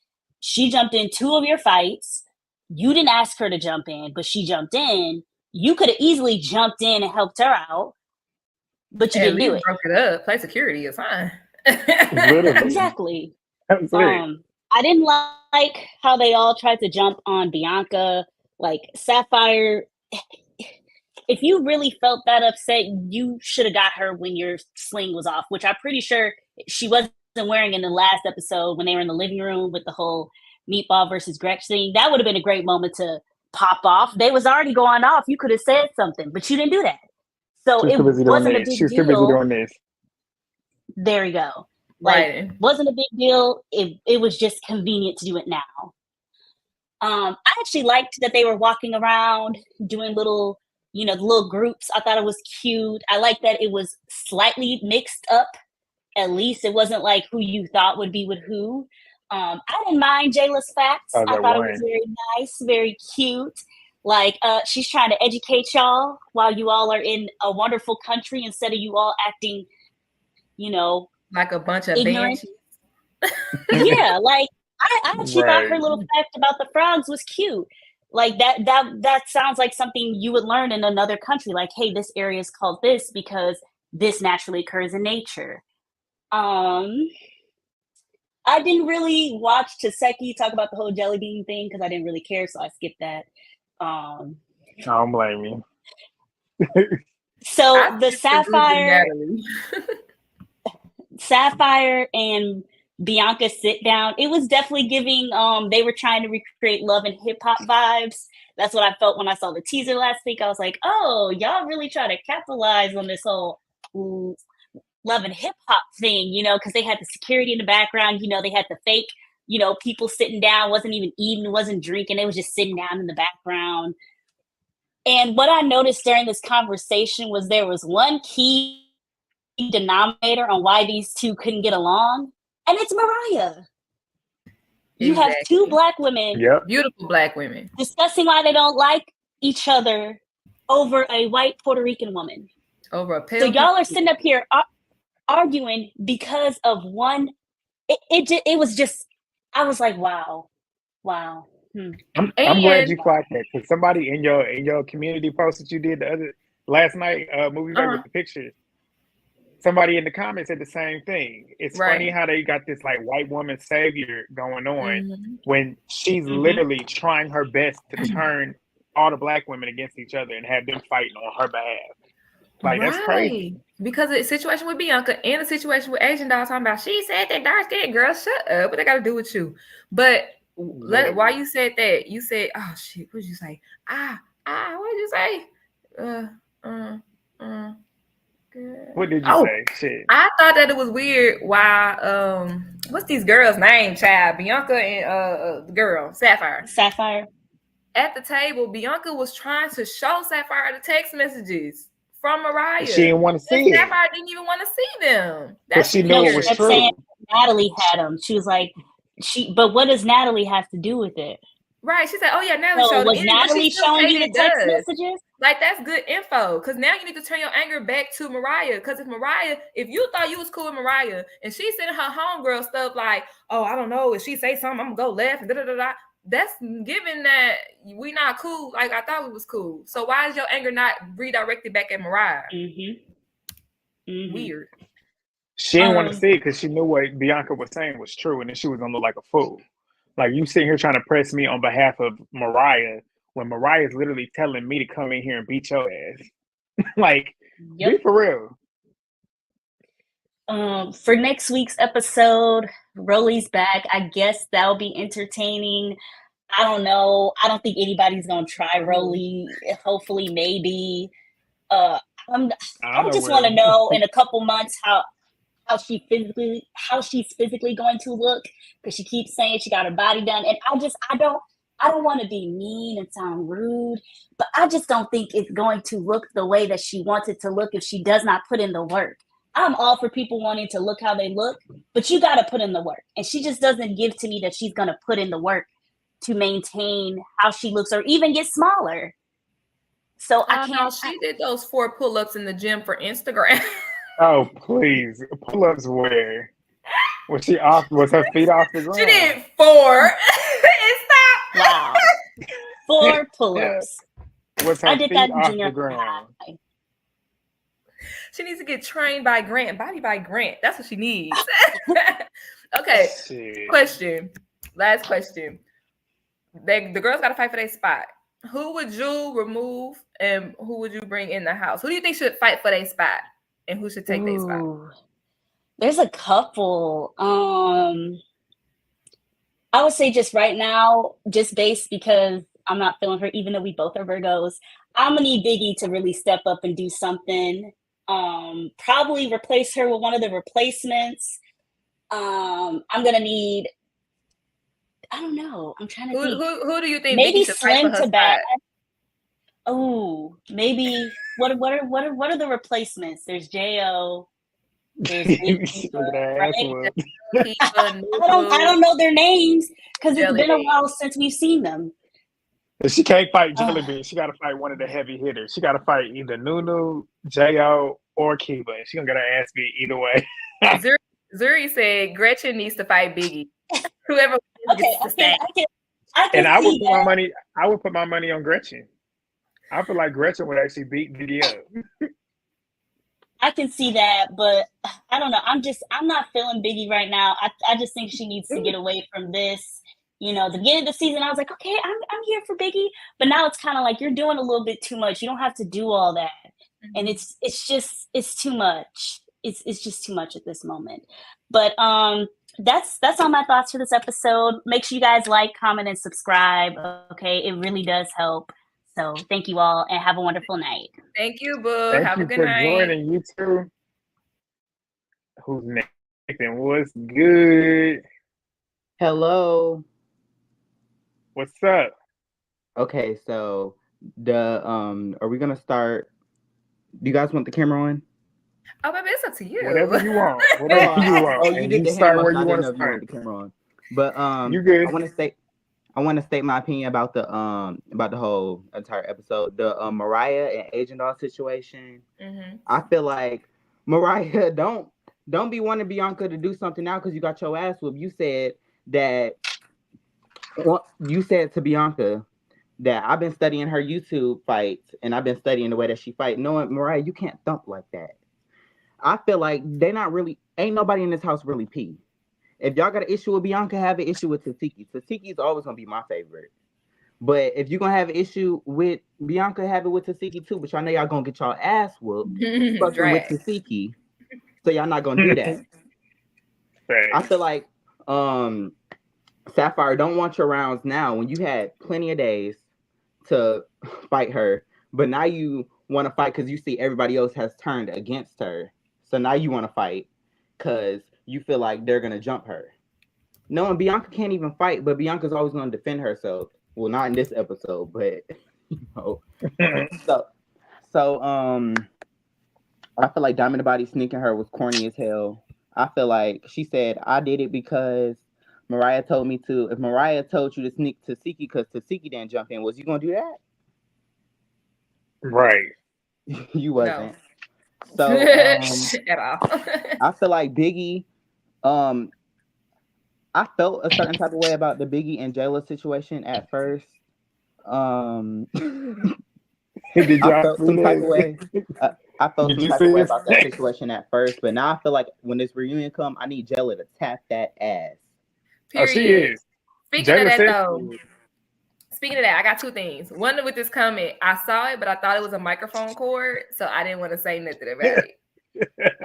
she jumped in 2 of your fights. You didn't ask her to jump in, but she jumped in. You could have easily jumped in and helped her out, but you didn't do it. Broke it up. Play security is fine. Exactly. I didn't like how they all tried to jump on Bianca. Like, Sapphire, if you really felt that upset, you should have got her when your sling was off, which I'm pretty sure she wasn't wearing in the last episode when they were in the living room with the whole Meatball versus Gretch thing. That would have been a great moment to pop off. They was already going off. You could have said something, but you didn't do that. So it wasn't a big deal. She was too busy doing this. There we go. Like, wasn't a big deal. It was just convenient to do it now. I actually liked that they were walking around doing little, the little groups. I thought it was cute. I liked that it was slightly mixed up. At least it wasn't like who you thought would be with who. I didn't mind Jayla's facts. I thought it was very nice, very cute. Like, she's trying to educate y'all while you all are in a wonderful country instead of you all acting, like a bunch of ignorant. Yeah, like, I actually thought her little fact about the frogs was cute. Like, that sounds like something you would learn in another country. Like, hey, this area is called this because this naturally occurs in nature. I didn't really watch Taseki talk about the whole jelly bean thing because I didn't really care, so I skipped that. I don't blame you. So the Sapphire and Bianca sit down, it was definitely giving, they were trying to recreate Love and Hip Hop vibes. That's what I felt when I saw the teaser last week. I was like, oh, y'all really try to capitalize on this whole Love and Hip Hop thing, because they had the security in the background, they had the fake you know, people sitting down, wasn't even eating, wasn't drinking. They was just sitting down in the background. And what I noticed during this conversation was there was one key denominator on why these two couldn't get along, and it's Mariah. You have two Black women, beautiful Black women, discussing why they don't like each other over a white Puerto Rican woman. Over a pale. So y'all are sitting up here arguing because of one. It was just. I was like, wow. I'm glad you clocked that, because somebody in your community post that you did last night, moviebae with the pictures. Somebody in the comments said the same thing. It's funny how they got this like white woman savior going on when she's literally trying her best to turn all the Black women against each other and have them fighting on her behalf. Like that's crazy. Because the situation with Bianca and the situation with Asian Doll talking about, she said that dark skinned girl, shut up. What they got to do with you? But why you said that? You said, oh shit, what did you say? What did you say? What did you say? Shit. I thought that it was weird why what's these girls' name, child? Bianca and the girl, Sapphire. At the table, Bianca was trying to show Sapphire the text messages from Mariah. She didn't want to see it. Sapphire didn't even want to see them. But she knew it was true. Saying Natalie had them. She was like, but what does Natalie have to do with it? Right. She said, oh yeah, Natalie showed was Natalie showing you the text messages? Like, that's good info, because now you need to turn your anger back to Mariah. Because if you thought you was cool with Mariah and she's sending her homegirl stuff like, oh, I don't know, if she say something, I'm gonna go left and da-da-da-da. That's given that we not cool like I thought we was cool. So why is your anger not redirected back at Mariah? Weird. She didn't want to see it because she knew what Bianca was saying was true, and then she was gonna look like a fool. Like, you sitting here trying to press me on behalf of Mariah when Mariah is literally telling me to come in here and beat your ass. Like, be for real. For next week's episode, Rolly's back. I guess that'll be entertaining. I don't know. I don't think anybody's gonna try Rolly. Hopefully, maybe. I just want to know in a couple months how she's physically going to look, because she keeps saying she got her body done, and I don't want to be mean and sound rude, but I just don't think it's going to look the way that she wants it to look if she does not put in the work. I'm all for people wanting to look how they look, but you got to put in the work. And she just doesn't give to me that she's going to put in the work to maintain how she looks or even get smaller. So I can't. She did those 4 pull-ups in the gym for Instagram. Oh, please. Pull-ups where? Was her feet off the ground? She did 4. Stop. Wow. 4 pull-ups. Was her feet off the ground? She needs to get trained by Grant, body by Grant. That's what she needs. Okay. Shit. Last question. The girls got to fight for their spot. Who would you remove and who would you bring in the house? Who do you think should fight for their spot and who should take their spot? There's a couple. I would say just right now, just based because I'm not feeling her, even though we both are Virgos, I'm going to need Biggie to really step up and do something. Probably replace her with one of the replacements. I'm gonna need. I don't know. I'm trying to think. Who do you think? Maybe Slim to Bad. Oh, maybe. What are the replacements? There's Jo. There's right? I don't know their names because it's been a while since we've seen them. She can't fight Jelly Bean. She got to fight one of the heavy hitters. She got to fight either Nunu, Jo, or Kiba. She gonna get her ass beat either way. Zuri said Gretchen needs to fight Biggie. Whoever gets to stay. I would put my money on Gretchen. I feel like Gretchen would actually beat Biggie up. I can see that, but I don't know. I'm not feeling Biggie right now. I just think she needs to get away from this. You know, the beginning of the season, I was like, okay, I'm here for Biggie. But now it's kind of like you're doing a little bit too much. You don't have to do all that. Mm-hmm. And it's too much. It's just too much at this moment. But that's all my thoughts for this episode. Make sure you guys like, comment, and subscribe. Okay, it really does help. So thank you all and have a wonderful night. Thank you, boo. Have a good night. Thank you for joining. You too. Who's next? And what's good? Hello. What's up? Okay, so are we gonna start? Do you guys want the camera on? Oh, baby, it's up to you. Whatever you want. Whatever you want. Oh, you And did you the start hand where motion. I you didn't want know to if you wanted start. the camera on. But You good. I want to state my opinion about the whole entire episode. The Mariah and Agent Doll situation. Mm-hmm. I feel like Mariah don't be wanting Bianca to do something now because you got your ass whooped. You said to Bianca that I've been studying her YouTube fights and I've been studying the way that she fight. Knowing Mariah, you can't thump like that. I feel like ain't nobody in this house really pee. If y'all got an issue with Bianca, have an issue with Tasiki. Tasiki is always gonna be my favorite. But if you're gonna have an issue with Bianca, have it with Tasiki too. But y'all know y'all gonna get y'all ass whooped fucking with Tasiki. So y'all not gonna do that. I feel like Sapphire don't want your rounds now when you had plenty of days to fight her, but now you want to fight because you see everybody else has turned against her. So now you want to fight because you feel like they're gonna jump her. Knowing Bianca can't even fight, but Bianca's always gonna defend herself. Well, not in this episode, but you know. So I feel like Diamond the Body sneaking her was corny as hell. I feel like she said, I did it because Mariah told me to. If Mariah told you to sneak Tasiki because Tasiki didn't jump in, was you going to do that? Right. You wasn't. No. So, at all. I feel like Biggie, I felt a certain type of way about the Biggie and Jayla situation at first. Did I y'all felt see some type of this? way. I felt Did some you type see of way his about that face? situation at first, but now I feel like when this reunion come, I need Jayla to tap that ass. Oh, she Period. is. Speaking Jayla of that, said though, she is. speaking of that, I got two things. One with this comment, I saw it, but I thought it was a microphone cord, so I didn't want to say nothing about it.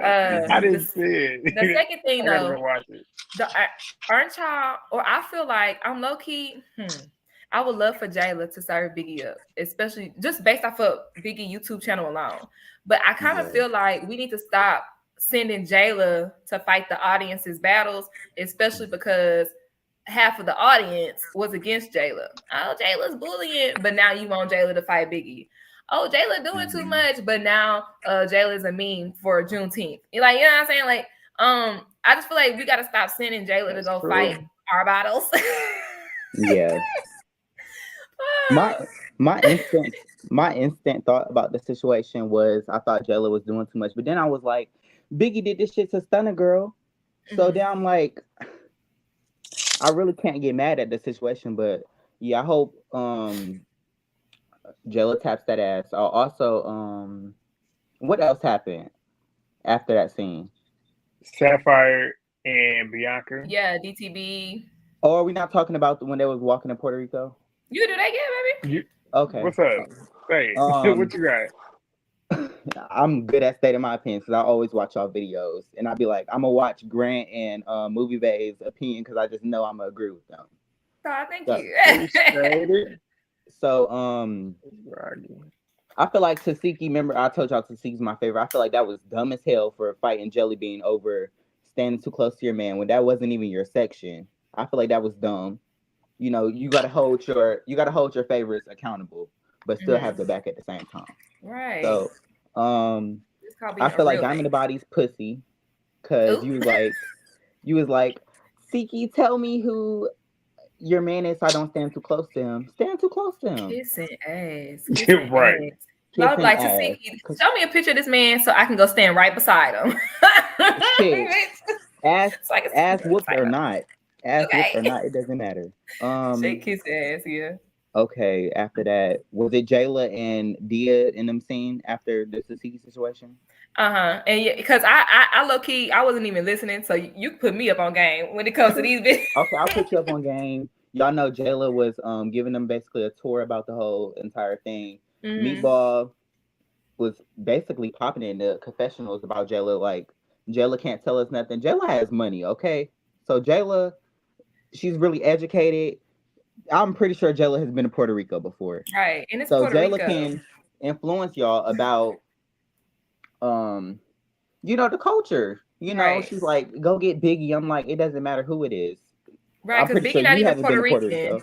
I didn't see it. The second thing, I gotta though, go watch it. aren't y'all, or I feel like I'm low key. I would love for Jayla to serve Biggie up, especially just based off of Biggie YouTube channel alone. But I kind of feel like we need to stop sending Jayla to fight the audience's battles, especially because half of the audience was against Jayla. Oh, Jayla's bullying, but now you want Jayla to fight Biggie. Oh, Jayla doing too much, but now Jayla is a meme for Juneteenth. You know what I'm saying? Like, I just feel like we gotta stop sending Jayla to go fight our battles. Yeah. My instant thought about the situation was I thought Jayla was doing too much, but then I was like, Biggie did this shit to Stunner Girl, so then I'm like, I really can't get mad at the situation, but yeah, I hope Jayla taps that ass. Also, what else happened after that scene? Sapphire and Bianca. Yeah, DTB. Oh, are we not talking about when they was walking in Puerto Rico? You do that again, baby? Okay. What's up? Hey, what you got? I'm good at stating my opinion because I always watch y'all videos, and I'll be like, I'm gonna watch Grant and MovieBae's opinion because I just know I'm gonna agree with them. Oh, thank you. So, I feel like Tasiki. Remember, I told y'all Tasiki's my favorite. I feel like that was dumb as hell for fighting Jelly Bean over standing too close to your man when that wasn't even your section. I feel like that was dumb. You know, you gotta hold your favorites accountable, but still have the back at the same time. Right. So, I feel like Diamond the Body's pussy, cause you was like, Siki, tell me who your man is so I don't stand too close to him. Stand too close to him. Kissing ass. Right. So I was like, Tasiki, show me a picture of this man so I can go stand right beside him. Ass whooped or not. Whooped or not, it doesn't matter. Shake his ass, yeah. Okay, after that, was it Jayla and Dia in them scene after the Tasiki situation? And yeah, because I low key, I wasn't even listening, so you put me up on game when it comes to these videos. Okay, I'll put you up on game. Y'all know Jayla was giving them basically a tour about the whole entire thing. Meatball was basically popping in the confessionals about Jayla, like, Jayla can't tell us nothing. Jayla has money, okay? So Jayla, she's really educated. I'm pretty sure Jayla has been to Puerto Rico before. Right. And it's so Puerto Jayla Rico. Can influence y'all about the culture. You know, she's like, go get Biggie. I'm like, it doesn't matter who it is. Right, because Biggie not even Puerto Rican.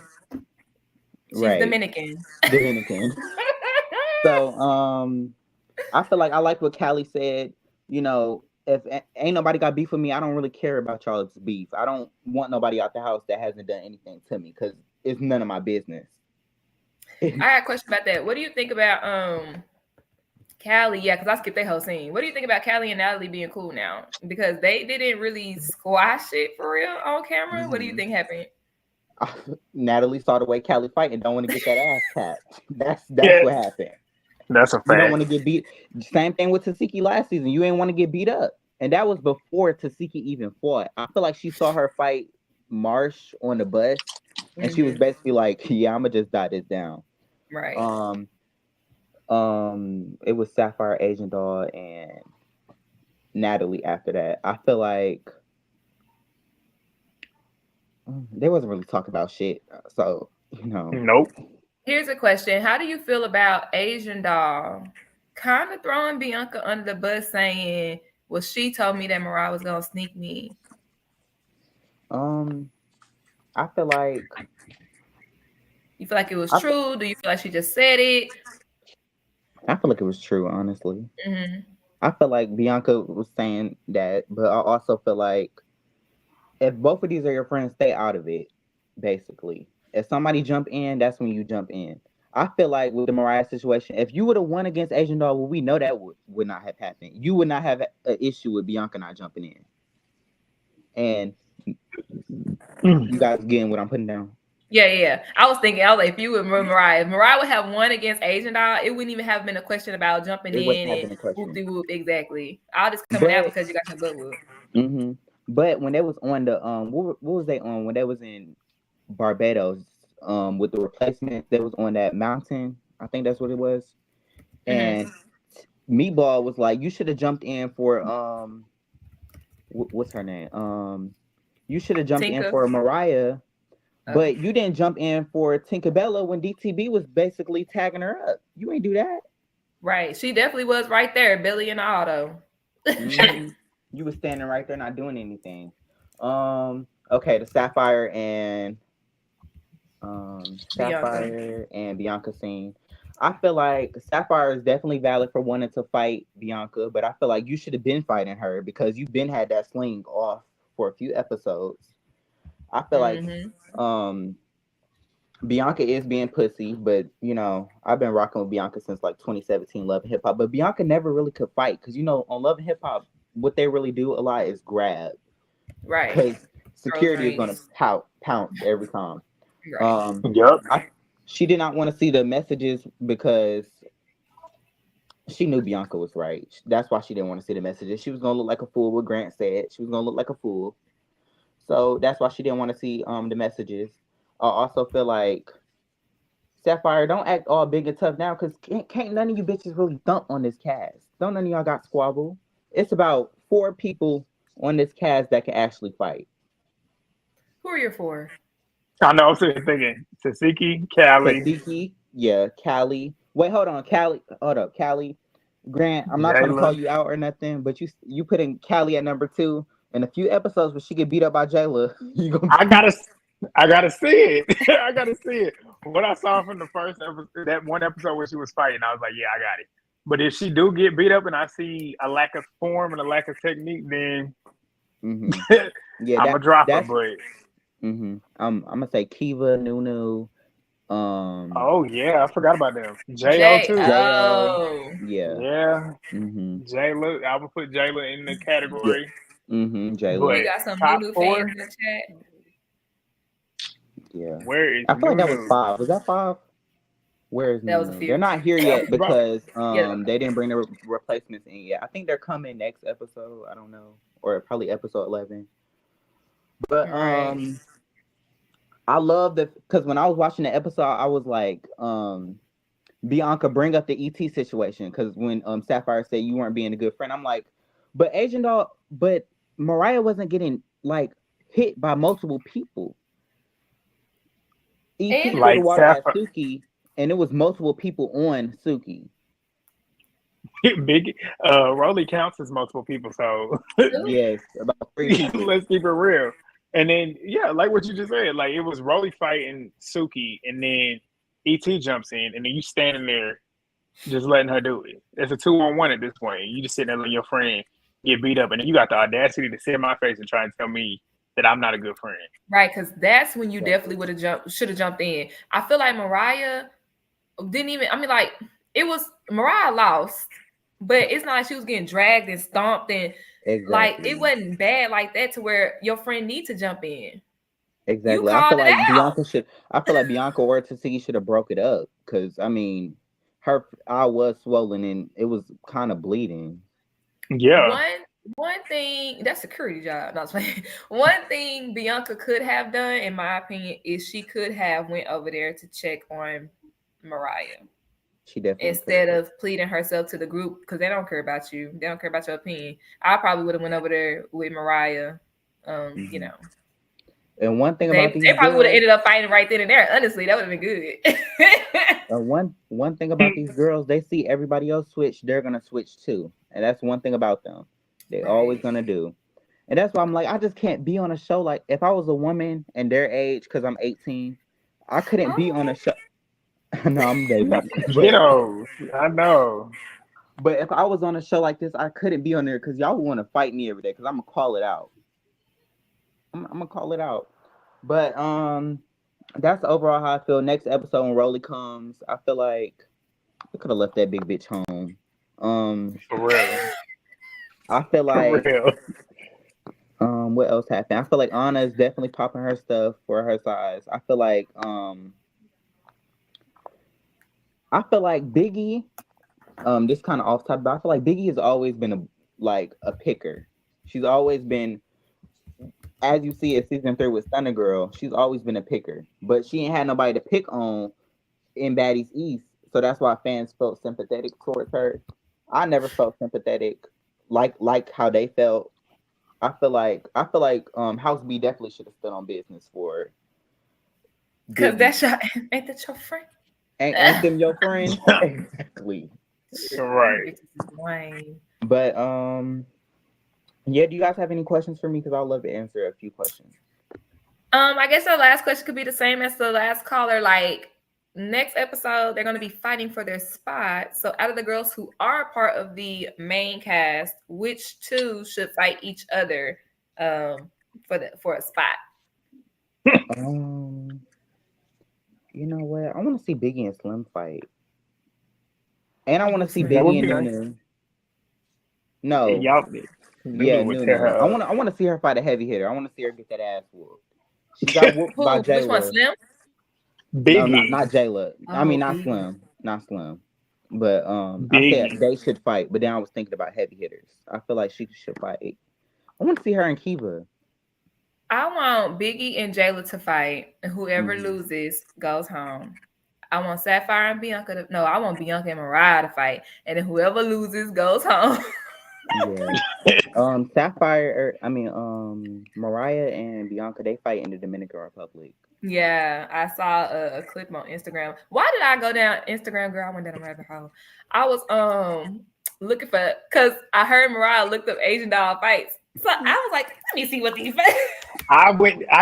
She's right. Dominican. Dominican. So I feel like I like what Callie said. You know, if ain't nobody got beef with me, I don't really care about y'all's beef. I don't want nobody out the house that hasn't done anything to me because it's none of my business. I got a question about that. What do you think about Callie? Yeah, because I skipped that whole scene. What do you think about Callie and Natalie being cool now? Because they didn't really squash it for real on camera. What do you think happened? Natalie saw the way Callie fight and don't want to get that ass tapped. That's what happened. That's a fact. You don't want to get beat. Same thing with Tasiki last season. You ain't want to get beat up. And that was before Tasiki even fought. I feel like she saw her fight Marsh on the bus. And she was basically like, yeah, I'm going to just dot this down. Right. It was Sapphire, Asian Doll, and Natalie after that. I feel like they wasn't really talking about shit. So, you know. Nope. Here's a question. How do you feel about Asian Doll kind of throwing Bianca under the bus saying, well, she told me that Mariah was going to sneak me? I feel like... You feel like it was true? Do you feel like she just said it? I feel like it was true, honestly. Mm-hmm. I feel like Bianca was saying that, but I also feel like if both of these are your friends, stay out of it, basically. If somebody jump in, that's when you jump in. I feel like with the Mariah situation, if you would have won against Asian Doll, well, we know that would not have happened. You would not have an issue with Bianca not jumping in. And you guys getting what I'm putting down? Yeah. I was like, if you would Mariah, if Mariah would have won against Asian Doll, it wouldn't even have been a question about jumping in and whoop-de-whoop. Exactly. I'll just coming out because you got your butt whooped. Mm-hmm. But when they was on the what was they on when they was in Barbados with the replacement, they was on that mountain. I think that's what it was. And Meatball was like, you should have jumped in for what's her name? You should have jumped in for Mariah. But you didn't jump in for Tinkerbella when DTB was basically tagging her up. You ain't do that. Right. She definitely was right there, Billy and Otto. You was standing right there not doing anything. Okay, the Sapphire and Bianca scene. I feel like Sapphire is definitely valid for wanting to fight Bianca, but I feel like you should have been fighting her because you've been had that sling off for a few episodes. I feel like Bianca is being pussy, but you know, I've been rocking with Bianca since like 2017 Love and Hip Hop. But Bianca never really could fight because you know, on Love and Hip Hop, what they really do a lot is grab. Right. Because security is gonna pounce every time. Right. She did not want to see the messages because she knew Bianca was right. That's why she didn't want to see the messages. She was gonna look like a fool. What Grant said, she was gonna look like a fool. So that's why she didn't want to see the messages. I also feel like Sapphire, don't act all big and tough now because can't none of you bitches really thump on this cast. Don't none of y'all got squabble. It's about 4 people on this cast that can actually fight. Who are your 4? I know. I'm sitting thinking Tasiki, Callie. Callie. Wait, hold on, Callie. Hold up, Callie. Grant, I'm not trying to call you out or nothing, but you put in Callie at number 2. In a few episodes where she get beat up by Jayla, I gotta see it. I gotta see it. What I saw from the first episode, that one episode where she was fighting, I was like, yeah, I got it. But if she do get beat up and I see a lack of form and a lack of technique, then I'm gonna drop her. But I'm gonna say Kiva, Nunu. Oh yeah, I forgot about them. J.O. too. J.O. Yeah. Jayla, I would put Jayla in the category. Jayla. We got some Nunu fans in the chat. Yeah. Where is I feel like that was 5. Was that 5? Where is that? Was a few. They're not here yet because they didn't bring the replacements in yet. I think they're coming next episode. I don't know, or probably episode 11. But I love that because when I was watching the episode, I was like, Bianca, bring up the ET situation because when Sapphire said you weren't being a good friend, I'm like, but Asian Doll, but Mariah wasn't getting like hit by multiple people. ET like the water at Suki, and it was multiple people on Suki. Big Rolly counts as multiple people, so yes, about 3 people. Let's keep it real. And then, yeah, like what you just said, like it was Rolly fighting Suki, and then ET jumps in, and then you standing there just letting her do it. It's a 2-on-1 at this point. You just sitting there letting your friend get beat up, and then you got the audacity to sit in my face and try and tell me that I'm not a good friend. Right, because that's when you definitely should have jumped in. I feel like Mariah didn't even. I mean, like it was Mariah lost, but it's not like she was getting dragged and stomped and like it wasn't bad like that to where your friend need to jump in. Exactly. I feel like Bianca or Tati should have broke it up because I mean, her eye was swollen and it was kind of bleeding. Yeah. One thing, that's security job. Not saying. One thing Bianca could have done, in my opinion, is she could have went over there to check on Mariah. She definitely instead of pleading herself to the group because they don't care about you. They don't care about your opinion. I probably would have went over there with Mariah. You know. And one thing about these they probably would have ended up fighting right then and there. Honestly, that would have been good. One thing about these girls, they see everybody else switch, they're gonna switch too. And that's one thing about them. They always gonna do. And that's why I'm like, I just can't be on a show. Like if I was a woman and their age, because I'm 18, I couldn't be on a show. No, I'm baby. You know, I know. But if I was on a show like this, I couldn't be on there because y'all would want to fight me every day because I'm gonna call it out. I'm gonna call it out. But that's overall how I feel. Next episode when Rolly comes, I feel like we could have left that big bitch home. For real. I feel like for real. What else happened? I feel like Anna is definitely popping her stuff for her size. I feel like Biggie, this kind of off topic, but I feel like Biggie has always been a picker. She's always been, as you see in season 3 with Thunder Girl, she's always been a picker. But she ain't had nobody to pick on in Baddies East. So that's why fans felt sympathetic towards her. I never felt sympathetic like how they felt. I feel like House B definitely should have stood on business for her. Cause ain't that your friend? Ain't them your friend? Exactly. Right. But yeah, do you guys have any questions for me? Because I'd love to answer a few questions. I guess the last question could be the same as the last caller. Like next episode, they're gonna be fighting for their spot. So out of the girls who are part of the main cast, which two should fight each other for a spot? You know what? I want to see Biggie and Slim fight. And I want to see Biggie and Nunu. No. Yeah, Nunu. I want to see her fight a heavy hitter. I want to see her get that ass whooped. She got whooped by Jayla. Which one, Slim? Biggie. No, not Jayla. I mean, not Slim. Not Slim. But I said they should fight. But then I was thinking about heavy hitters. I feel like she should fight. I want to see her and Kiva. I want Biggie and Jayla to fight, and whoever loses goes home. I want Sapphire and Bianca I want Bianca and Mariah to fight, and then whoever loses goes home. Yeah. Mariah and Bianca, they fight in the Dominican Republic. Yeah, I saw a clip on Instagram. Why did I go down Instagram, girl? I went down a rabbit hole. I was looking for, because I heard Mariah looked up Asian doll fights. So I was like, let me see what these fights. I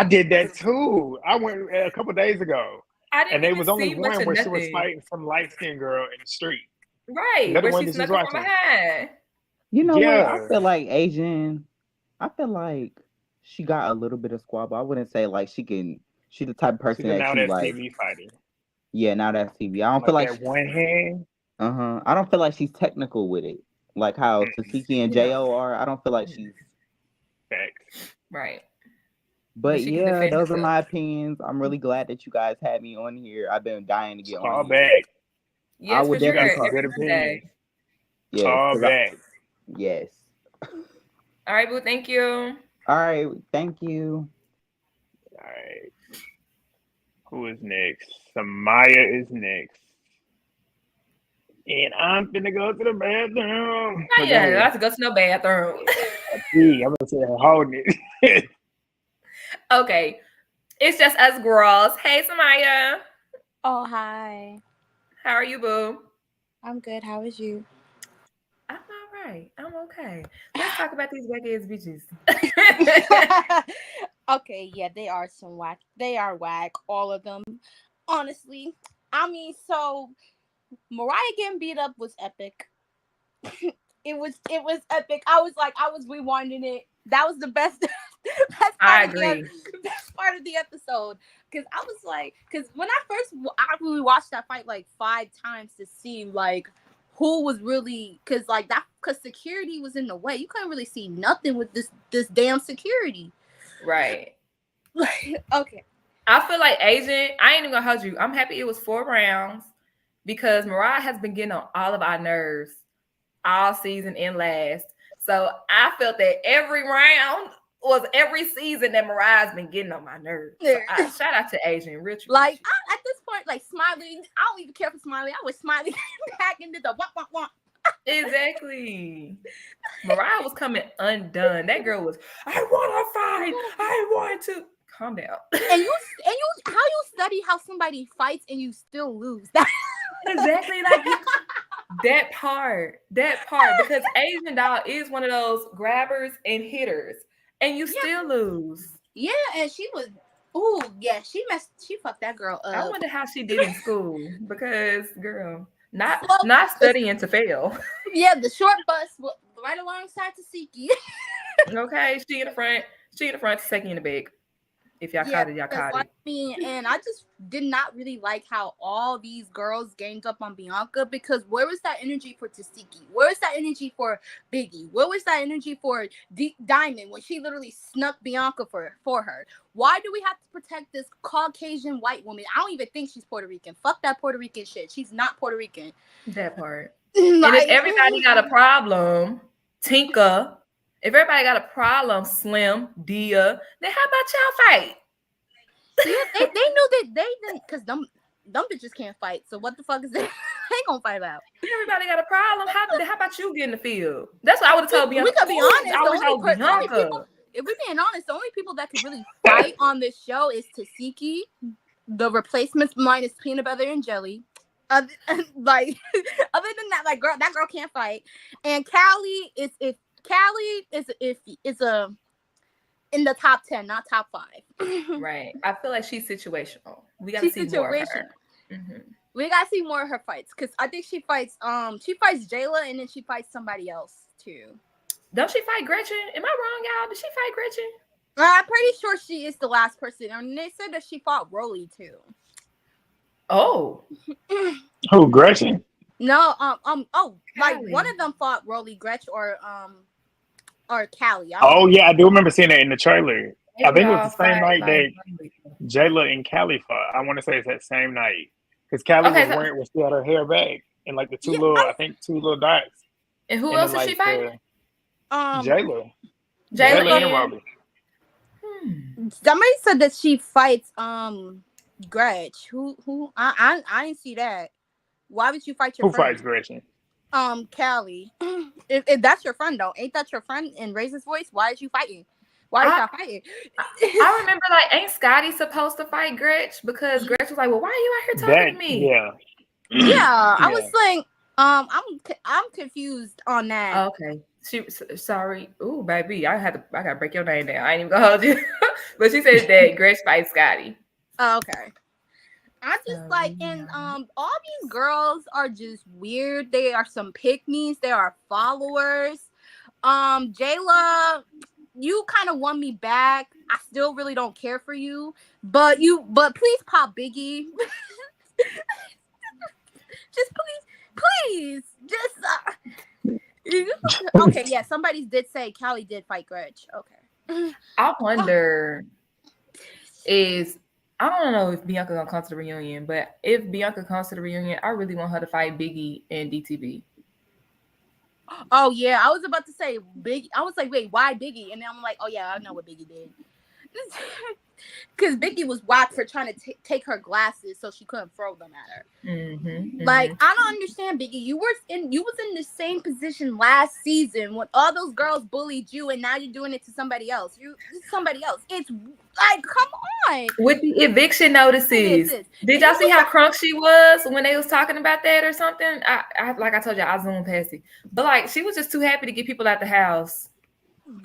did that too. I went a couple days ago. And there was only one where she was fighting some light-skinned girl in the street. Right, where she snuck up from behind. You know what? I feel like Asian. I feel like she got a little bit of squabble. I wouldn't say like she's the type of person that she like. TV fighting. Yeah, now that's TV. I don't feel like one hand. I don't feel like she's technical with it, like how Tasiki and Jo are. I don't feel like she's. Facts. Right. But yeah, those are my opinions. I'm really glad that you guys had me on here. I've been dying to get on back. Yes, I would definitely call good opinions. Yes. Call back. Yes. All right, boo. Thank you. All right. Thank you. All right. Who is next? Samaya is next. And I'm finna go to the bathroom. Oh, yeah, I have to go to no bathroom. I'm gonna say holding it. Okay. It's just us girls. Hey, Samaya. Oh, hi. How are you, boo? I'm good. How is you? I'm all right. I'm okay. Let's talk about these wacky ass bitches. Okay, yeah, they are some whack. They are whack, all of them. Honestly, I mean, so Mariah getting beat up was epic. it was epic. I was rewinding it. That was the best I agree. Best part of the episode, because I was like, because when I really watched that fight like 5 times to see like who was really, because security was in the way. You couldn't really see nothing with this damn security. Right. Okay. I feel like Agent, I ain't even gonna hold you. I'm happy it was 4 rounds because Mariah has been getting on all of our nerves all season and last. So I felt that every round was every season that Mariah's been getting on my nerves. So shout out to Agent Rich. Like at this point, like Smiley, I don't even care for Smiley. I was Smiley back into the wah. Exactly. Mariah was coming undone. That girl was, I want to fight. I want to. Calm down. And you how you study how somebody fights and you still lose. Exactly, like that part because Asian doll is one of those grabbers and hitters, and you still lose. Yeah, and she was. She fucked that girl up. I wonder how she did in school because, girl, not studying to fail. Yeah, the short bus right alongside Tasiki. Okay, she in the front, Taseki in the back. If y'all caught it, y'all caught it. I mean, and I just did not really like how all these girls ganged up on Bianca, because where was that energy for Tasiki? Where was that energy for Biggie? Where was that energy for Diamond when she literally snuck Bianca for her? Why do we have to protect this Caucasian white woman? I don't even think she's Puerto Rican. Fuck that Puerto Rican shit. She's not Puerto Rican. That part. And if everybody got a problem, Tinka. If everybody got a problem, Slim, Dia, then how about y'all fight? Yeah, they knew that they didn't, because them bitches can't fight. So what the fuck is they gonna fight about? Everybody got a problem. How about you get in the field? That's what I would have told Bianca. We could be honest. If we're being honest, the only people that could really fight on this show is Tasiki, the replacements minus peanut butter and jelly. Other than that, like that girl can't fight. And Callie is in the top 10, not top 5. Right. I feel like she's situational. We gotta see more of her. Mm-hmm. We gotta see more of her fights, because I think she fights Jayla, and then she fights somebody else too. Don't she fight Gretchen? Am I wrong, y'all? Did she fight Gretchen? I'm pretty sure she is the last person, and they said that she fought Rolly too. Oh. Who, Gretchen? No, like Callie. one of them fought Rolly, Gretchen, or Callie. Yeah, I do remember seeing that in the trailer. I think it was the same night that Jayla and Callie fought. I want to say it's that same night, because Callie was she had her hair back and like the two little dots. And who else is she fighting? Jayla and Robbie. Somebody said that she fights Gretch. Who I didn't see that. Why would you fight your friend? Who fights Gretchen? Callie. If that's your friend though, ain't that your friend in Raisin's voice? Why is you fighting? Why is y'all fighting? I remember, like, ain't Scotty supposed to fight Gretch? Because Gretch was like, well, why are you out here talking to me? Yeah. I was like, I'm confused on that. Okay. Sorry. Ooh, baby, I gotta break your name down. I ain't even gonna hold you. But she said that Gretch fights Scotty. Oh, okay. I just all these girls are just weird. They are some pick-me's. They are followers. Jayla, you kind of won me back. I still really don't care for you, but please pop Biggie. Just please, okay. Yeah, somebody did say Callie did fight Gretch. Okay. I wonder I don't know if Bianca gonna come to the reunion, but if Bianca comes to the reunion, I really want her to fight Biggie and DTV. Oh yeah, I was about to say Biggie. I was like, wait, why Biggie? And then I'm like, oh yeah, I know what Biggie did. Because Biggie was whacked for trying to take her glasses so she couldn't throw them at her. Like, I don't understand, Biggie. You was in the same position last season when all those girls bullied you, and now you're doing it to somebody else. It's like, come on. With the eviction notices, did y'all see how crunk she was when they was talking about that or something? I like I told you, I zoomed past it, but like she was just too happy to get people out the house.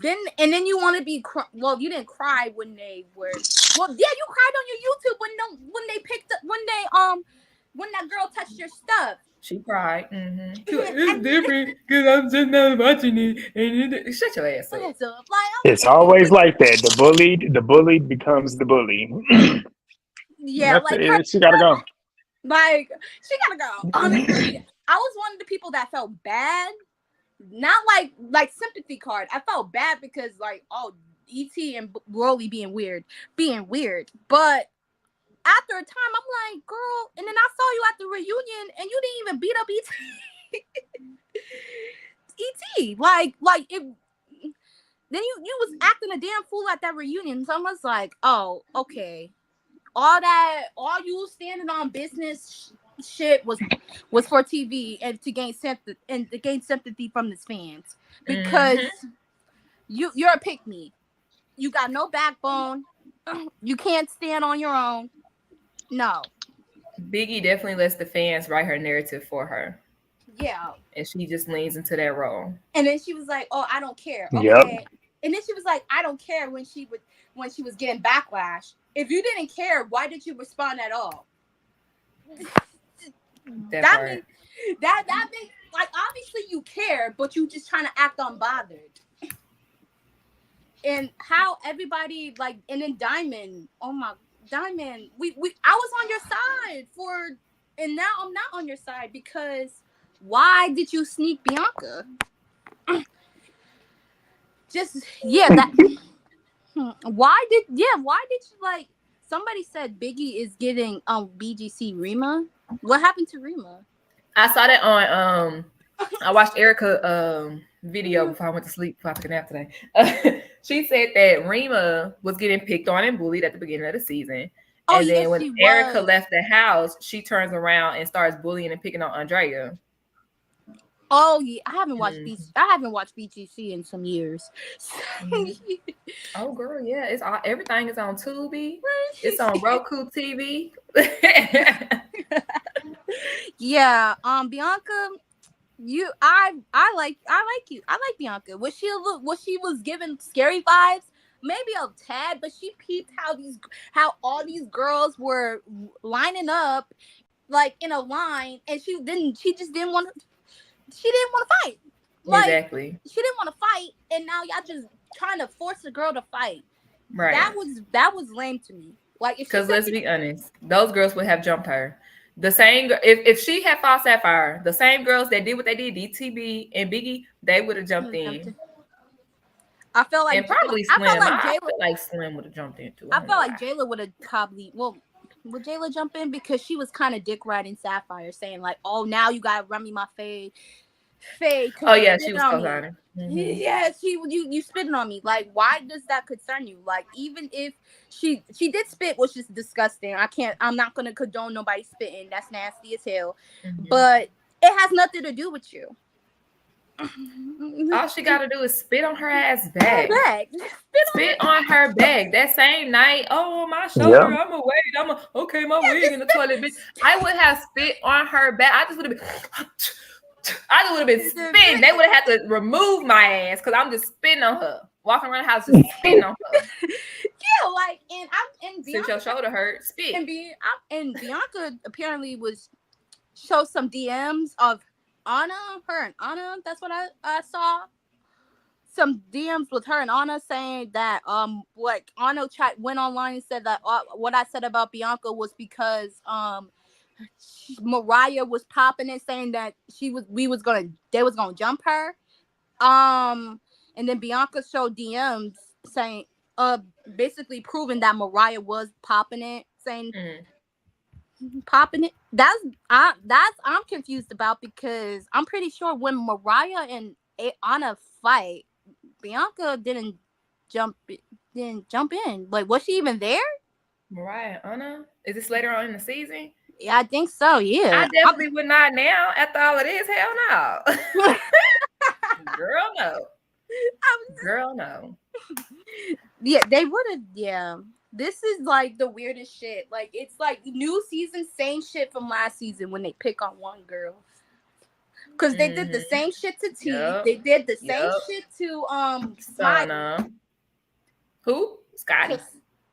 then you want to be well, you didn't cry when they were well, yeah, you cried on your YouTube when they picked up when that girl touched your stuff. She cried. Mm-hmm. It's different because I'm just not watching it. And shut your ass up. It's always like that. The bullied becomes the bully. Yeah, she gotta go. Like she gotta go. Honestly, I was one of the people that felt bad. Not like sympathy card. I felt bad because E.T. and Broly being weird. But after a time, I'm like, girl, and then I saw you at the reunion, and you didn't even beat up E.T. E.T. Then you was acting a damn fool at that reunion. So I was like, oh, okay. All you standing on business shit was for TV and to gain sympathy from the fans because you're a pick me. You got no backbone. You can't stand on your own. No. Biggie definitely lets the fans write her narrative for her. Yeah. And she just leans into that role. And then she was like, "Oh, I don't care." Okay. Yep. And then she was like, "I don't care" when she was getting backlash. If you didn't care, why did you respond at all? That means obviously you care, but you just trying to act unbothered. And how everybody and then Diamond, Diamond, I was on your side and now I'm not on your side because why did you sneak Bianca? Why did you somebody said Biggie is getting BGC Rima? What happened to Rima? I saw that on I watched Erica video before I went to sleep before I took a nap today. She said that Rima was getting picked on and bullied at the beginning of the season. And then when Erica left the house, she turns around and starts bullying and picking on Andrea. Oh yeah, I haven't watched BGC in some years. Oh girl, yeah, it's all everything is on Tubi. It's on Roku TV. Yeah, Bianca, I like you. I like Bianca. Was she was given scary vibes? Maybe a tad, but she peeped how all these girls were lining up in a line, and she just didn't want to. She didn't want to fight. Exactly. She didn't want to fight, and now y'all just trying to force a girl to fight. Right. That was lame to me. Because let's be honest, those girls would have jumped her. The same if she had fought Sapphire, the same girls that did what they did, DTB and Biggie, they would have jumped in. I felt like and probably Slim. I feel like Slim would have jumped in too. I felt like Jayla would have probably would Jayla jump in because she was kind of dick riding Sapphire, saying oh now you gotta run me my fade. Oh yeah, she was co-signing. Yeah, you spitting on me. Why does that concern you? Even if she did spit, which is disgusting. I'm not gonna condone nobody spitting. That's nasty as hell. Mm-hmm. But it has nothing to do with you. All she gotta do is spit on her ass back. Spit on her back. That same night, my shoulder, yeah. My wig in the toilet, bitch. I would have spit on her back. I just would have been spitting. They would have had to remove my ass because I'm just spitting on her. Walking around the house just spitting on her. Yeah, and Bianca, since your shoulder hurt, spit. And Bianca apparently showed some DMs of her and Anna. That's what I saw. Some DMs with her and Anna saying that Anna went online and said that what I said about Bianca was because Mariah was popping it, saying that they was gonna jump her. And then Bianca showed DMs saying basically proving that Mariah was popping it, saying popping it. I'm confused about because I'm pretty sure when Mariah and Anna fight, Bianca didn't jump in. Was she even there? Mariah, Anna? Is this later on in the season? Yeah, I think so. Yeah, I definitely would not now. After all of this, hell no. Girl, no. Girl, no. Yeah, they would have. Yeah, this is the weirdest shit. It's new season, same shit from last season when they pick on one girl. Because they did the same shit to T. They did the same shit to Smiley. Who? Scotty.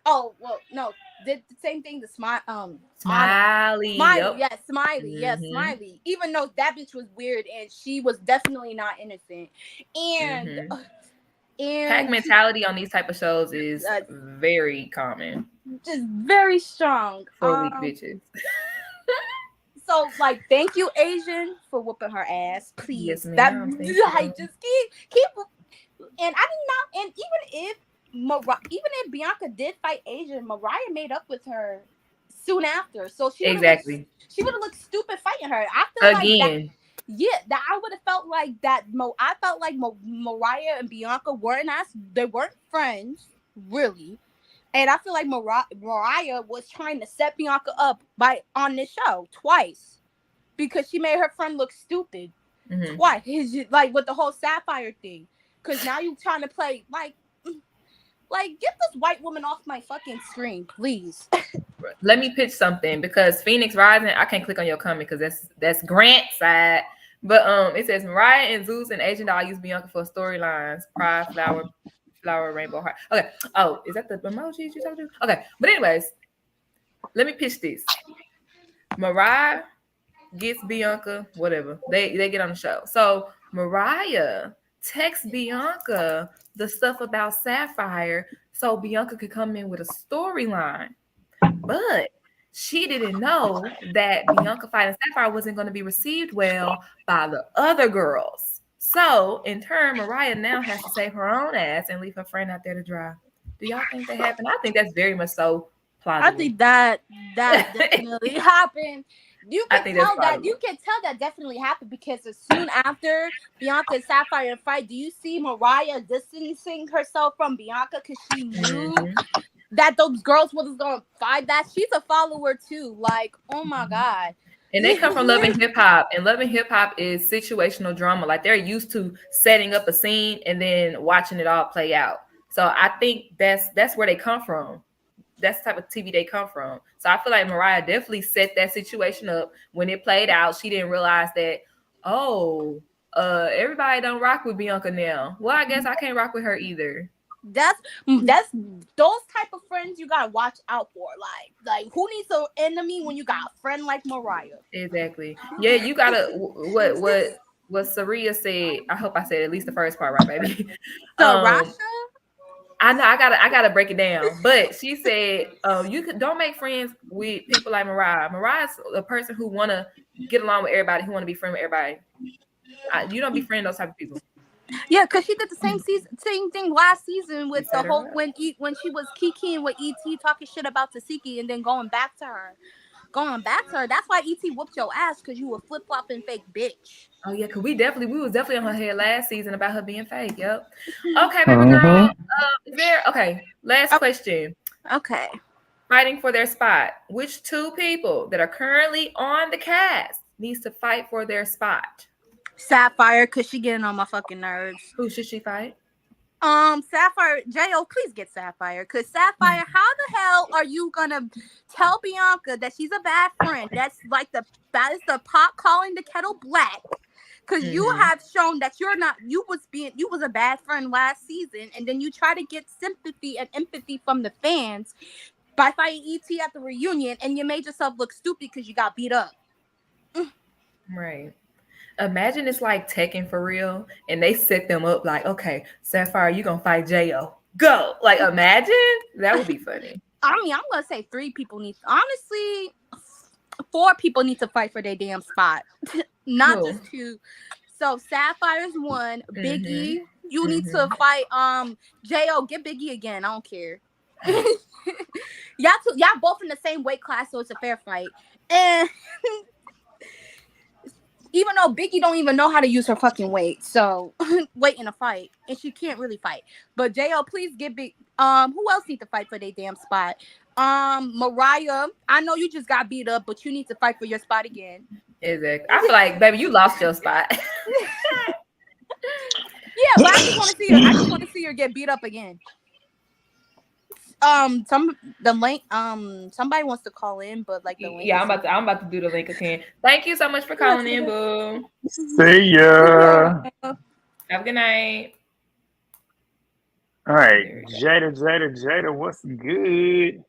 Oh well, no, did the same thing to Smiley. Smiley. Yes, Smiley. Yes, Smiley. Even though that bitch was weird and she was definitely not innocent. And pack mentality on these type of shows is very common. Just very strong. For weak bitches. So, like, thank you, Asian, for whooping her ass. Please, yes, ma'am. Just keep. And I did not. And even if Bianca did fight Asian, Mariah made up with her soon after. So she would have looked stupid fighting her. I feel like that I would have felt like that. I felt like Mariah and Bianca weren't friends, really. And I feel like Mariah was trying to set Bianca up on this show twice because she made her friend look stupid twice. It's just, like with the whole Sapphire thing. Because now you're trying to play like get this white woman off my fucking screen, please. Let me pitch something because Phoenix Rising. I can't click on your comment because that's Grant's side. But it says Mariah and Zeus and Agent Doll use Bianca for storylines. Pride, flower, rainbow heart. Okay. Oh, is that the emojis you talking to? Okay. But anyways, let me pitch this. Mariah gets Bianca, whatever. They get on the show. So Mariah texts Bianca the stuff about Sapphire so Bianca could come in with a storyline. But she didn't know that Bianca fighting Sapphire wasn't going to be received well by the other girls. So, in turn, Mariah now has to save her own ass and leave her friend out there to dry. Do y'all think that happened? I think that's very much so plausible. I think that definitely happened. You can tell that definitely happened because as soon after Bianca and Sapphire fight, do you see Mariah distancing herself from Bianca because she knew that those girls was going to fight that? She's a follower too. Like, oh my God. And they come from Love and Hip Hop, and Love and Hip Hop is situational drama. Like they're used to setting up a scene and then watching it all play out. So I think that's where they come from. That's the type of TV they come from. So I feel like Mariah definitely set that situation up. When it played out, she didn't realize that, everybody don't rock with Bianca now. Well, I guess I can't rock with her either. That's those type of friends you gotta watch out for. Like who needs an enemy when you got a friend like Mariah? Exactly. Yeah, you gotta what Saria said. I hope I said at least the first part right, baby. Rasha? I know I gotta break it down. But she said, don't make friends with people like Mariah. Mariah's a person who wanna get along with everybody, who wanna be friends with everybody. You don't be friends with those type of people. Yeah, because she did the same thing last season with the whole when she was kikiing with ET talking shit about Tasiki and then going back to her. That's why ET whooped your ass because you were flip flopping fake bitch. Oh yeah, because we was definitely on her head last season about her being fake. Yep. Okay, baby girl. Last question. Okay. Fighting for their spot. Which two people that are currently on the cast needs to fight for their spot? Sapphire, because she getting on my fucking nerves. Who should she fight? Sapphire, J.O., please get Sapphire. Because Sapphire, how the hell are you gonna tell Bianca that she's a bad friend? That is the pot calling the kettle black. Because you have shown that you was a bad friend last season, and then you try to get sympathy and empathy from the fans by fighting ET at the reunion, and you made yourself look stupid because you got beat up. Right. Imagine it's like Tekken for real, and they set them up like, okay, Sapphire, you gonna fight J.O. Go. Like, imagine that would be funny. I mean, I'm gonna say 3 people need. Honestly, 4 people need to fight for their damn spot, not just 2. So Sapphire's 1. Biggie, you need to fight. J.O. get Biggie again. I don't care. y'all both in the same weight class, so it's a fair fight. And even though Biggie don't even know how to use her fucking weight, so weight in a fight, and she can't really fight. But J.O., please get Big. Who else need to fight for their damn spot? Mariah, I know you just got beat up, but you need to fight for your spot again. Exactly. I feel like, baby, you lost your spot. Yeah, but I just want to see her get beat up again. the link. Somebody wants to call in, but like the link. Yeah, I'm about to do the link again. Thank you so much for calling in, boo. See ya. Have a good night. All right, Jada, what's good?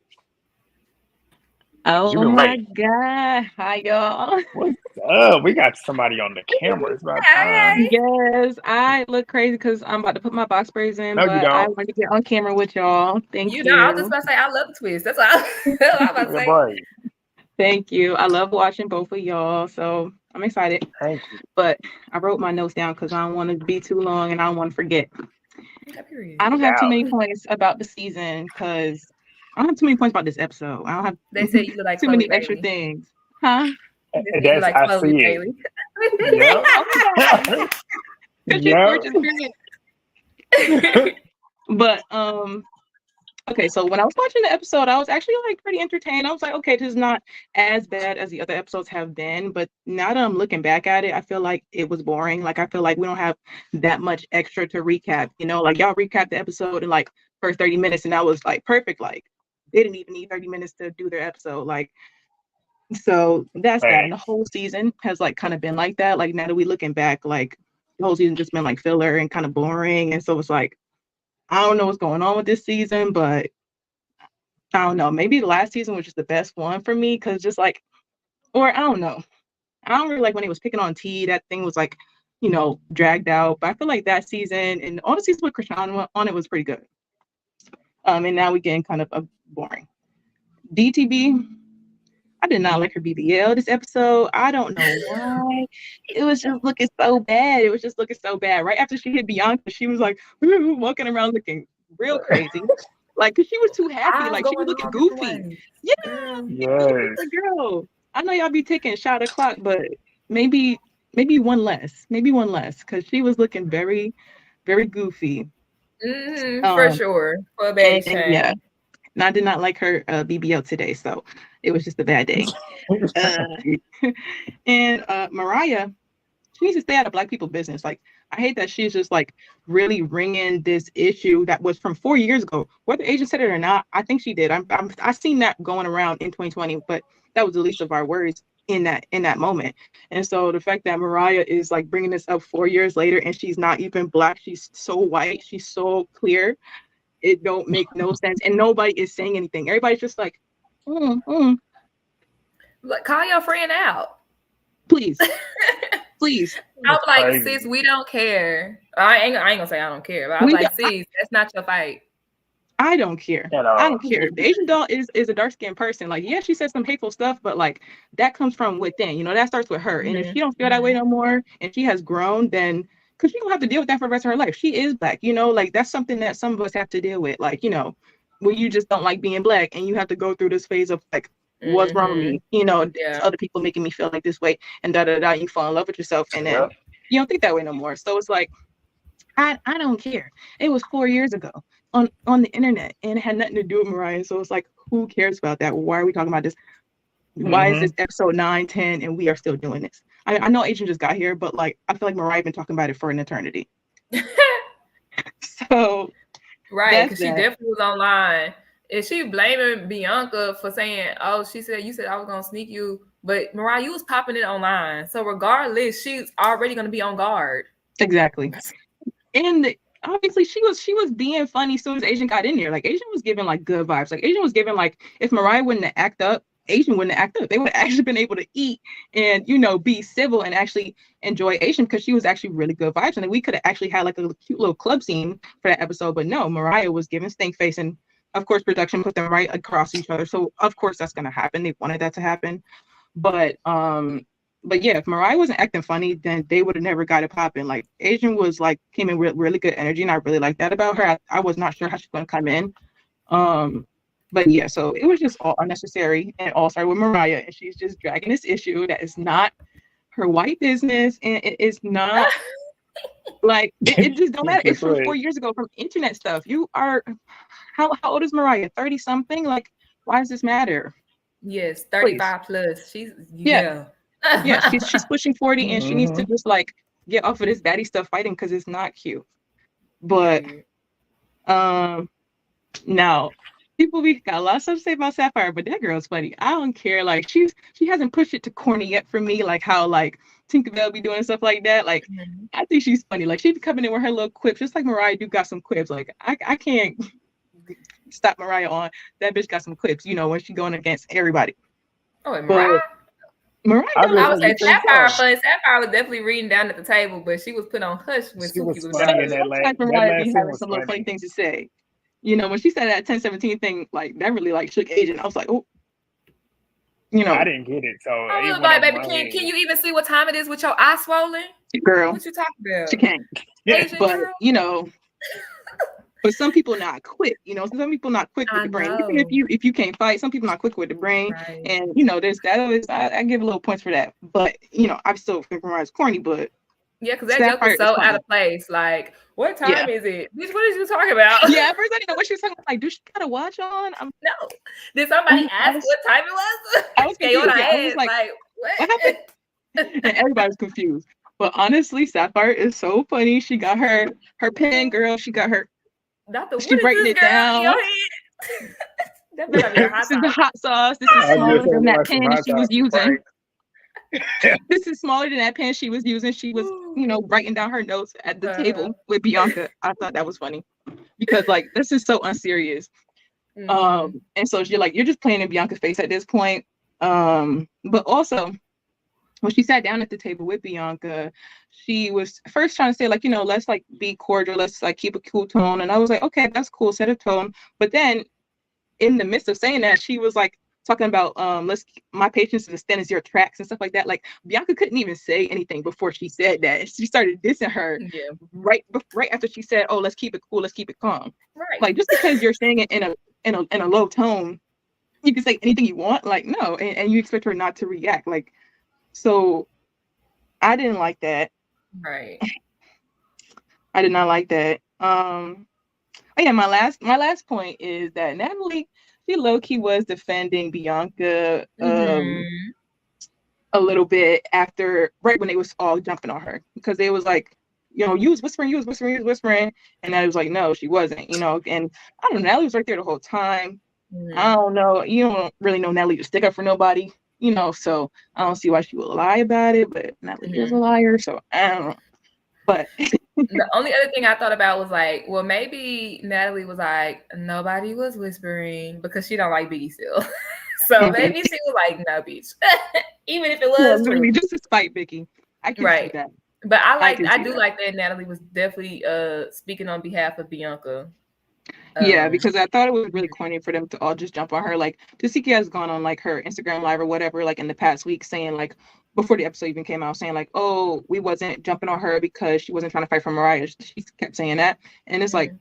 Oh my God. Hi, y'all. What's up? We got somebody on the camera. It's about time. Yes, I look crazy because I'm about to put my box braids in, No, you but don't. I want to get on camera with y'all. Thank you. I was just about to say, I love the twist. That's what I was about to say. Boy. Thank you. I love watching both of y'all, so I'm excited. Thank you. But I wrote my notes down because I don't want to be too long and I don't want to forget. I don't have too many points about the season because I don't have too many points about this episode. I don't have They say you look like too many extra things. Huh? That's like I see it. Yep. Because she's gorgeous, period. But okay, so when I was watching the episode, I was actually like pretty entertained. I was like, okay, this is not as bad as the other episodes have been. But now that I'm looking back at it, I feel like it was boring. Like I feel like we don't have that much extra to recap. You know, like y'all recapped the episode in like first 30 minutes, and that was like perfect. Like they didn't even need 30 minutes to do their episode. Like, so that's that. And the whole season has like kind of been like that. Like now that we looking back, like the whole season just been like filler and kind of boring. And so it's like, I don't know what's going on with this season, but I don't know. Maybe the last season was just the best one for me because just like, or I don't know. I don't really like when he was picking on T. That thing was like, you know, dragged out. But I feel like that season and all the seasons with Krishan on it was pretty good. And now we're getting kind of boring. DTB, I did not like her BBL this episode. I don't know why. It was just looking so bad. Right after she hit Bianca, she was like walking around looking real crazy. Like, cause she was too happy. Like she was looking goofy. Yeah. Yes. Girl. I know y'all be taking shot o'clock, but maybe one less. Cause she was looking very, very goofy. For sure. For a bad shame. Yeah. And I did not like her BBL today, so it was just a bad day. And Mariah, she needs to stay out of Black people business. Like, I hate that she's just like really ringing this issue that was from 4 years ago. Whether Asian said it or not, I think she did. I seen that going around in 2020, but that was the least of our worries in that moment. And so the fact that Mariah is like bringing this up 4 years later and she's not even Black, she's so white, she's so clear. It don't make no sense, and nobody is saying anything. Everybody's just like, Look, call your friend out, please, please. I'm like, sis, we don't care. I ain't gonna say I don't care, but I'm like, sis, that's not your fight. I don't care. I don't care. The Asian doll is a dark-skinned person. Like, yeah, she said some hateful stuff, but like that comes from within. You know, that starts with her. And if she don't feel that way no more, and she has grown, then because she don't have to deal with that for the rest of her life. She is Black, you know, like that's something that some of us have to deal with. Like, you know, when you just don't like being Black and you have to go through this phase of like, what's wrong with me? You know, other people making me feel like this way and you fall in love with yourself and then you don't think that way no more. So it's like, I don't care. It was 4 years ago on the internet and it had nothing to do with Mariah. So it's like, who cares about that? Why are we talking about this? Why is this episode 9, 10 and we are still doing this? I know Asian just got here, but like I feel like Mariah been talking about it for an eternity. So right, because she definitely was online. And she blaming Bianca for saying, "Oh, you said I was gonna sneak you," but Mariah, you was popping it online. So regardless, she's already gonna be on guard. Exactly. And obviously, she was being funny as soon as Asian got in there. Like Asian was giving like good vibes. Like Asian was giving like if Mariah wouldn't have acted up. Asian wouldn't act up. They would have actually been able to eat and, you know, be civil and actually enjoy Asian because she was actually really good vibes. And then we could have actually had like a cute little club scene for that episode. But no, Mariah was giving stink face. And of course, production put them right across each other. So of course that's going to happen. They wanted that to happen. But yeah, if Mariah wasn't acting funny, then they would have never got it popping. Like Asian was like came in with really good energy. And I really like that about her. I was not sure how she's going to come in. But yeah, so it was just all unnecessary and all started with Mariah. And she's just dragging this issue that is not her white business. And it is not like, it just don't matter. It's from 4 years ago from internet stuff. You are, how old is Mariah? 30 something? Like, why does this matter? Yes, 35 plus. She's, yeah, she's pushing 40 and she needs to just like get off of this baddie stuff fighting because it's not cute. But now, People got a lot of stuff to say about Sapphire, but that girl's funny. I don't care. Like she hasn't pushed it to corny yet for me. Like how like Tinkerbell be doing stuff like that. Like I think she's funny. Like she be coming in with her little quips, just like Mariah do got some quips. Like I can't stop Mariah on that bitch got some quips. You know when she going against everybody. Oh, and Mariah. Mariah, I would say Sapphire funny. Sapphire was definitely reading down at the table, but she was put on hush when Suki was funny in that last Mariah be having some funny. little funny things to say. You know, when she said that 1017 thing, like that really like shook Agent. I was like, oh, you know, I didn't get it. So I was like, baby, can you even see what time it is with your eye swollen? Girl, what you talking about? She can't. Asian but girl? you know, but some people not quick. You know, some people not quick with the brain. Even if you can't fight, some people not quick with the brain. Right. And you know, there's that. Always, I give a little points for that. But you know, I still think Mariah's corny, but. Yeah, because that joke was so out of place. Like, what time is it? Bitch, what is you talking about? Yeah, at first I didn't know what she was talking about. Like, do she got a watch on? No. Did somebody ask what time it was? I was confused. I was like, what happened? And everybody was confused. But honestly, Sapphire is so funny. She got her pen, girl. She got her. She's writing it down. This is the hot sauce. This is smaller than that pen she was using. This is smaller than that pen she was using. She was, you know, writing down her notes at the table with Bianca. I thought that was funny because, like, this is so unserious. And so you're just playing in Bianca's face at this point. But also, when she sat down at the table with Bianca, she was first trying to say, like, you know, let's like be cordial. Let's like keep a cool tone. And I was like, okay, that's cool. Set a tone. But then, in the midst of saying that, she was like. Talking about my patience is as thin as your tracks and stuff like that. Like Bianca couldn't even say anything before she said that. She started dissing her right after she said, "Oh, let's keep it cool, let's keep it calm." Right. Like just because you're saying it in a low tone, you can say anything you want. Like no, and you expect her not to react. Like so, I didn't like that. Right. I did not like that. Oh yeah, my last point is that Natalie. She low-key was defending Bianca a little bit right when they was all jumping on her because they was like, you know, you was whispering, and I was like, no, she wasn't, you know, and I don't know, Natalie was right there the whole time. I don't know, you don't really know Natalie to stick up for nobody, you know, so I don't see why she would lie about it, but Natalie is a liar, so I don't know. But the only other thing I thought about was like, well, maybe Natalie was like, nobody was whispering because she don't like Biggie still. So maybe she was like, no, bitch. Even if it was true. Just to spite Biggie. I can see that. But I do like that Natalie was definitely speaking on behalf of Bianca. Yeah, because I thought it was really corny for them to all just jump on her. Like, Tasiki has gone on like her Instagram live or whatever, like in the past week, saying like before the episode even came out, saying like, "Oh, we wasn't jumping on her because she wasn't trying to fight for Mariah." She kept saying that, and it's like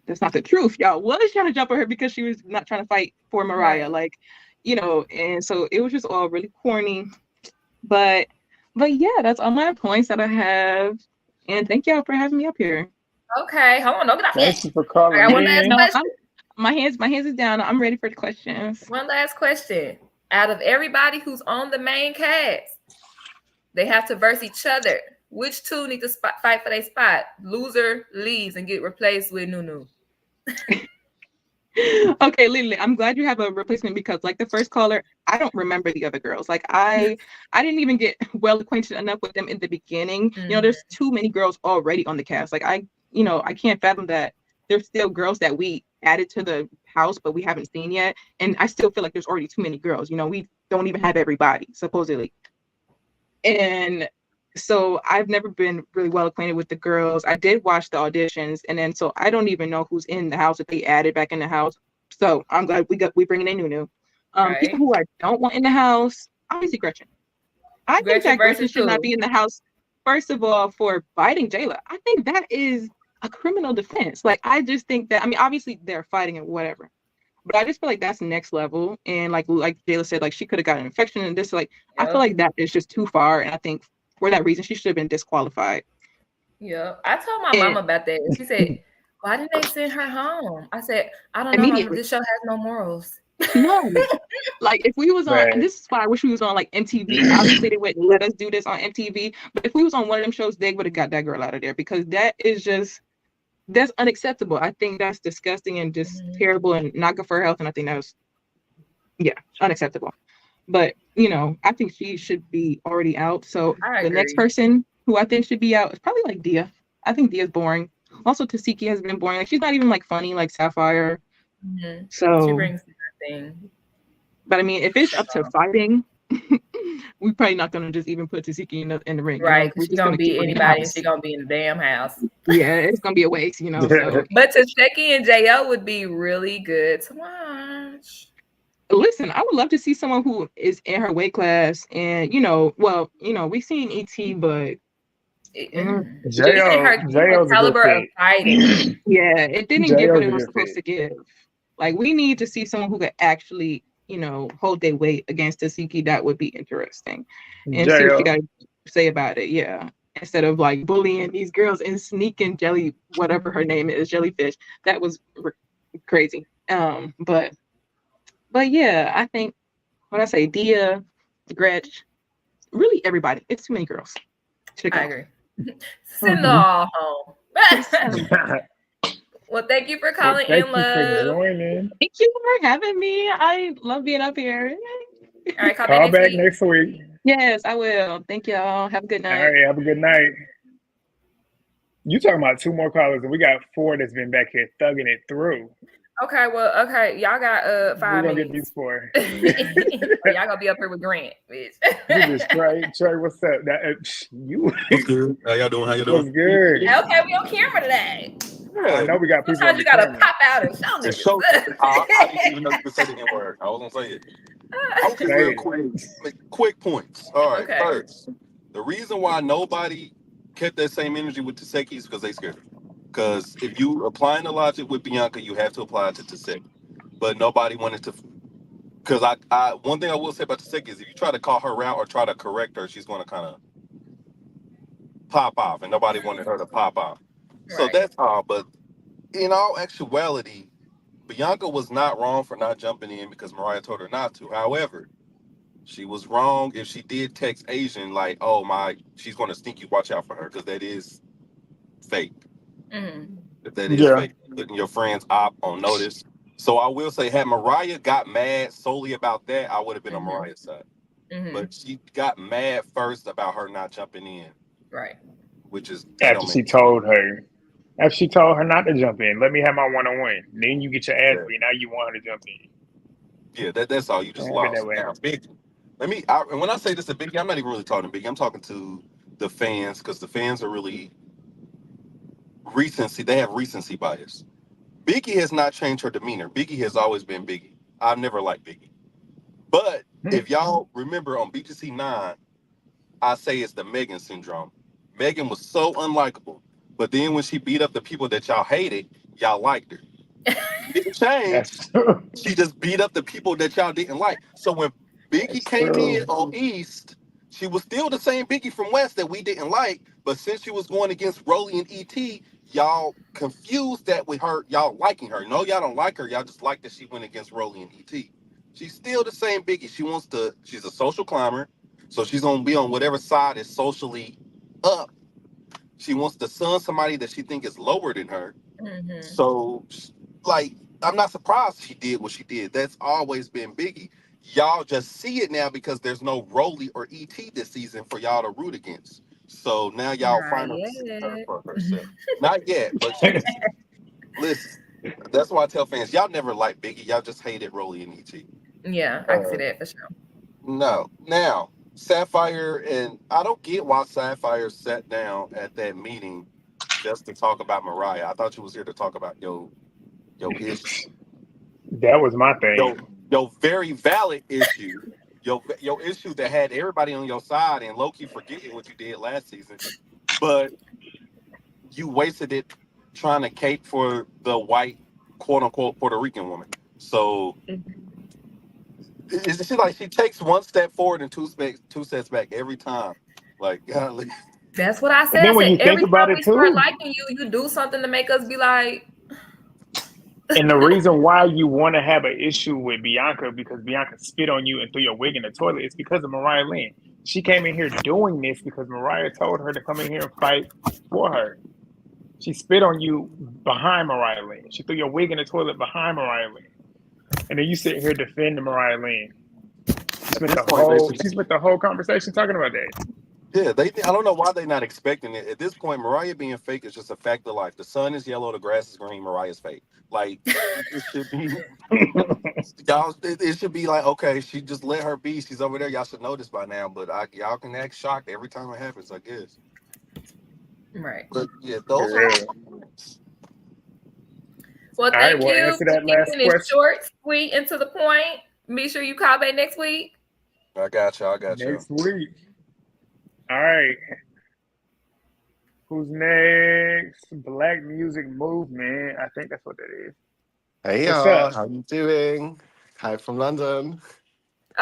that's not the truth. Y'all was trying to jump on her because she was not trying to fight for Mariah, like you know. And so it was just all really corny. But yeah, that's all my points that I have. And thank y'all for having me up here. Okay, hold on. Don't get off. Thank you for calling. I got one last question. My hands is down. I'm ready for the questions. One last question. Out of everybody who's on the main cast, they have to verse each other. Which two need to fight for their spot? Loser leaves and get replaced with Nunu. Okay, Lily, I'm glad you have a replacement because, like the first caller, I don't remember the other girls. Like I didn't even get well acquainted enough with them in the beginning. You know, there's too many girls already on the cast. Like I can't fathom that there's still girls that we added to the house, but we haven't seen yet. And I still feel like there's already too many girls. You know, we don't even have everybody, supposedly. And so I've never been really well acquainted with the girls. I did watch the auditions, and then so I don't even know who's in the house that they added back in the house. So I'm glad we bringing in Nunu. People who I don't want in the house, obviously Gretchen. I think that Gretchen should not be in the house. First of all, for biting Jayla, I think that is a criminal defense. Like I just think that, I mean, obviously they're fighting and whatever, but I just feel like that's next level. And like Jayla said, like she could have got an infection and this, like I feel like that is just too far. And I think for that reason, she should have been disqualified. Yeah, I told my mom about that. She said, "Why didn't they send her home?" I said, "I don't know. Mama, this show has no morals." No, like if we was on, and this is why I wish we was on like MTV. Obviously, they wouldn't let us do this on MTV. But if we was on one of them shows, they would have got that girl out of there because that is just that's unacceptable. I think that's disgusting and just terrible and not good for her health. And I think that was, unacceptable. But, I think she should be already out. So the next person who I think should be out is probably like Dia. I think Dia's boring. Also, Tasiki has been boring. Like, she's not even like funny like Sapphire. Mm-hmm. So she brings nothing. But I mean, if it's up to fighting, we're probably not gonna just even put Tasiki in the ring. Right. We're She's just gonna be anybody and she's she's gonna be in the damn house. Yeah, it's gonna be a waste, So. But Taseki and JL would be really good to watch. Listen, I would love to see someone who is in her weight class, and we've seen ET, but JL's caliber of fighting. It didn't give what it was supposed to give. Like, we need to see someone who could actually, hold their weight against Tasiki. That would be interesting, and see what she got to say about it. Yeah, instead of like bullying these girls and sneaking whatever her name is, jellyfish. That was crazy. But yeah, I think when I say Dia, Gretch, really everybody. It's too many girls. I agree. Send them all home. Well, thank you for calling in, love. For joining. Thank you for having me. I love being up here. All right, call back next week. Yes, I will. Thank y'all. Have a good night. All right, have a good night. You talking about 2 more callers, and we got 4 that's been back here thugging it through. Okay, y'all got 5 minutes. We're gonna get these 4. Y'all gonna be up here with Grant, bitch. You just Trey, what's up? You. What's good? How y'all doing? What's good? Okay, we on camera today. Yeah, I know we got people. Sometimes you gotta pop out and show niggas. I didn't even know you could say the N-word. I was gonna say it. Okay, real quick points. All right, first, the reason why nobody kept that same energy with Taseki is because they scared her. Because if you applying the logic with Bianca, you have to apply it to Taseki. But nobody wanted to. Because I one thing I will say about Taseki is if you try to call her out or try to correct her, she's going to kind of pop off, and nobody wanted her to pop off. Right. So that's all. But in all actuality, Bianca was not wrong for not jumping in because Mariah told her not to. However, she was wrong if she did text Asian like, "Oh she's going to sneaky watch out for her," because that is fake. Mm-hmm. If that is fake, putting your friends op on notice. So I will say, had Mariah got mad solely about that, I would have been on Mariah's side. Mm-hmm. But she got mad first about her not jumping in. Right. Which is after she told her not to jump in. Let me have my one-on-one. Then you get your ass beat. Now you want her to jump in. Yeah, that's all. You just lost. Now, Biggie. And when I say this to Biggie, I'm not even really talking to Biggie. I'm talking to the fans, because the fans are really recency. They have recency bias. Biggie has not changed her demeanor. Biggie has always been Biggie. I've never liked Biggie. But if y'all remember on BTC 9, I say it's the Megan syndrome. Megan was so unlikable. But then when she beat up the people that y'all hated, y'all liked her. Didn't change. She just beat up the people that y'all didn't like. So when Biggie came in on East, she was still the same Biggie from West that we didn't like. But since she was going against Rolly and ET, y'all confused that with her, y'all liking her. No, y'all don't like her. Y'all just like that she went against Rolly and ET. She's still the same Biggie. She's a social climber. So she's going to be on whatever side is socially up. She wants to sun somebody that she think is lower than her. Mm-hmm. So, I'm not surprised she did what she did. That's always been Biggie. Y'all just see it now because there's no Rolly or ET this season for y'all to root against. So now y'all finally see her for herself. Not yet, but listen, that's why I tell fans, y'all never liked Biggie. Y'all just hated Rolly and ET. Yeah, I can see that for sure. No. Now, Sapphire, and I don't get why Sapphire sat down at that meeting just to talk about Mariah. I thought you was here to talk about your issue. That was my thing. Your very valid issue. Your issue that had everybody on your side and low-key forgetting what you did last season. But you wasted it trying to cape for the white, quote-unquote, Puerto Rican woman. So it's like she takes one step forward and two steps back every time. Like, golly. That's what I said. And then when you think every about time it we too, start liking you, you do something to make us be like. And the reason why you want to have an issue with Bianca, because Bianca spit on you and threw your wig in the toilet, is because of Mariah Lynn. She came in here doing this because Mariah told her to come in here and fight for her. She spit on you behind Mariah Lynn. She threw your wig in the toilet behind Mariah Lynn. And then you sit here defending Mariah Lynn. She spent the whole conversation talking about that. Yeah, I don't know why they're not expecting it. At this point, Mariah being fake is just a fact of life. The sun is yellow, the grass is green, Mariah's fake. Like, it should be, y'all, it should be like, okay, she just let her be. She's over there. Y'all should know this by now, but y'all can act shocked every time it happens, I guess. Right. But yeah, those are. Well, thank you answer that for last keeping it question. short, sweet, and to the point. Be sure you call back next week. I got you. Next week. All right. Who's next? Black Music Movement. I think that's what that is. Hey What's y'all, up? how you doing? Hi from London.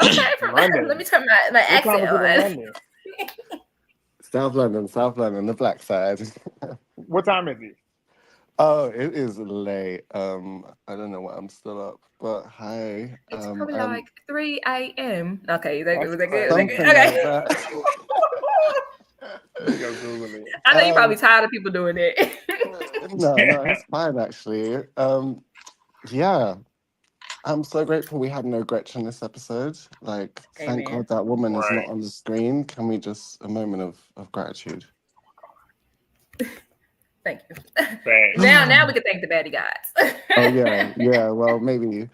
Okay, from London. let me turn my accent on. South London, the black side. What time is it? Oh, it is late. I don't know why I'm still up, but hi. It's probably like 3 a.m. Okay, is that good? Something Okay. like that. I know you're probably tired of people doing that. No, it's fine actually. Yeah. I'm so grateful we had no Gretchen this episode. Like, thank God that woman is not on the screen. Can we just a moment of gratitude? Thank you. Now we can thank the baddie guys. Oh yeah. Well, maybe.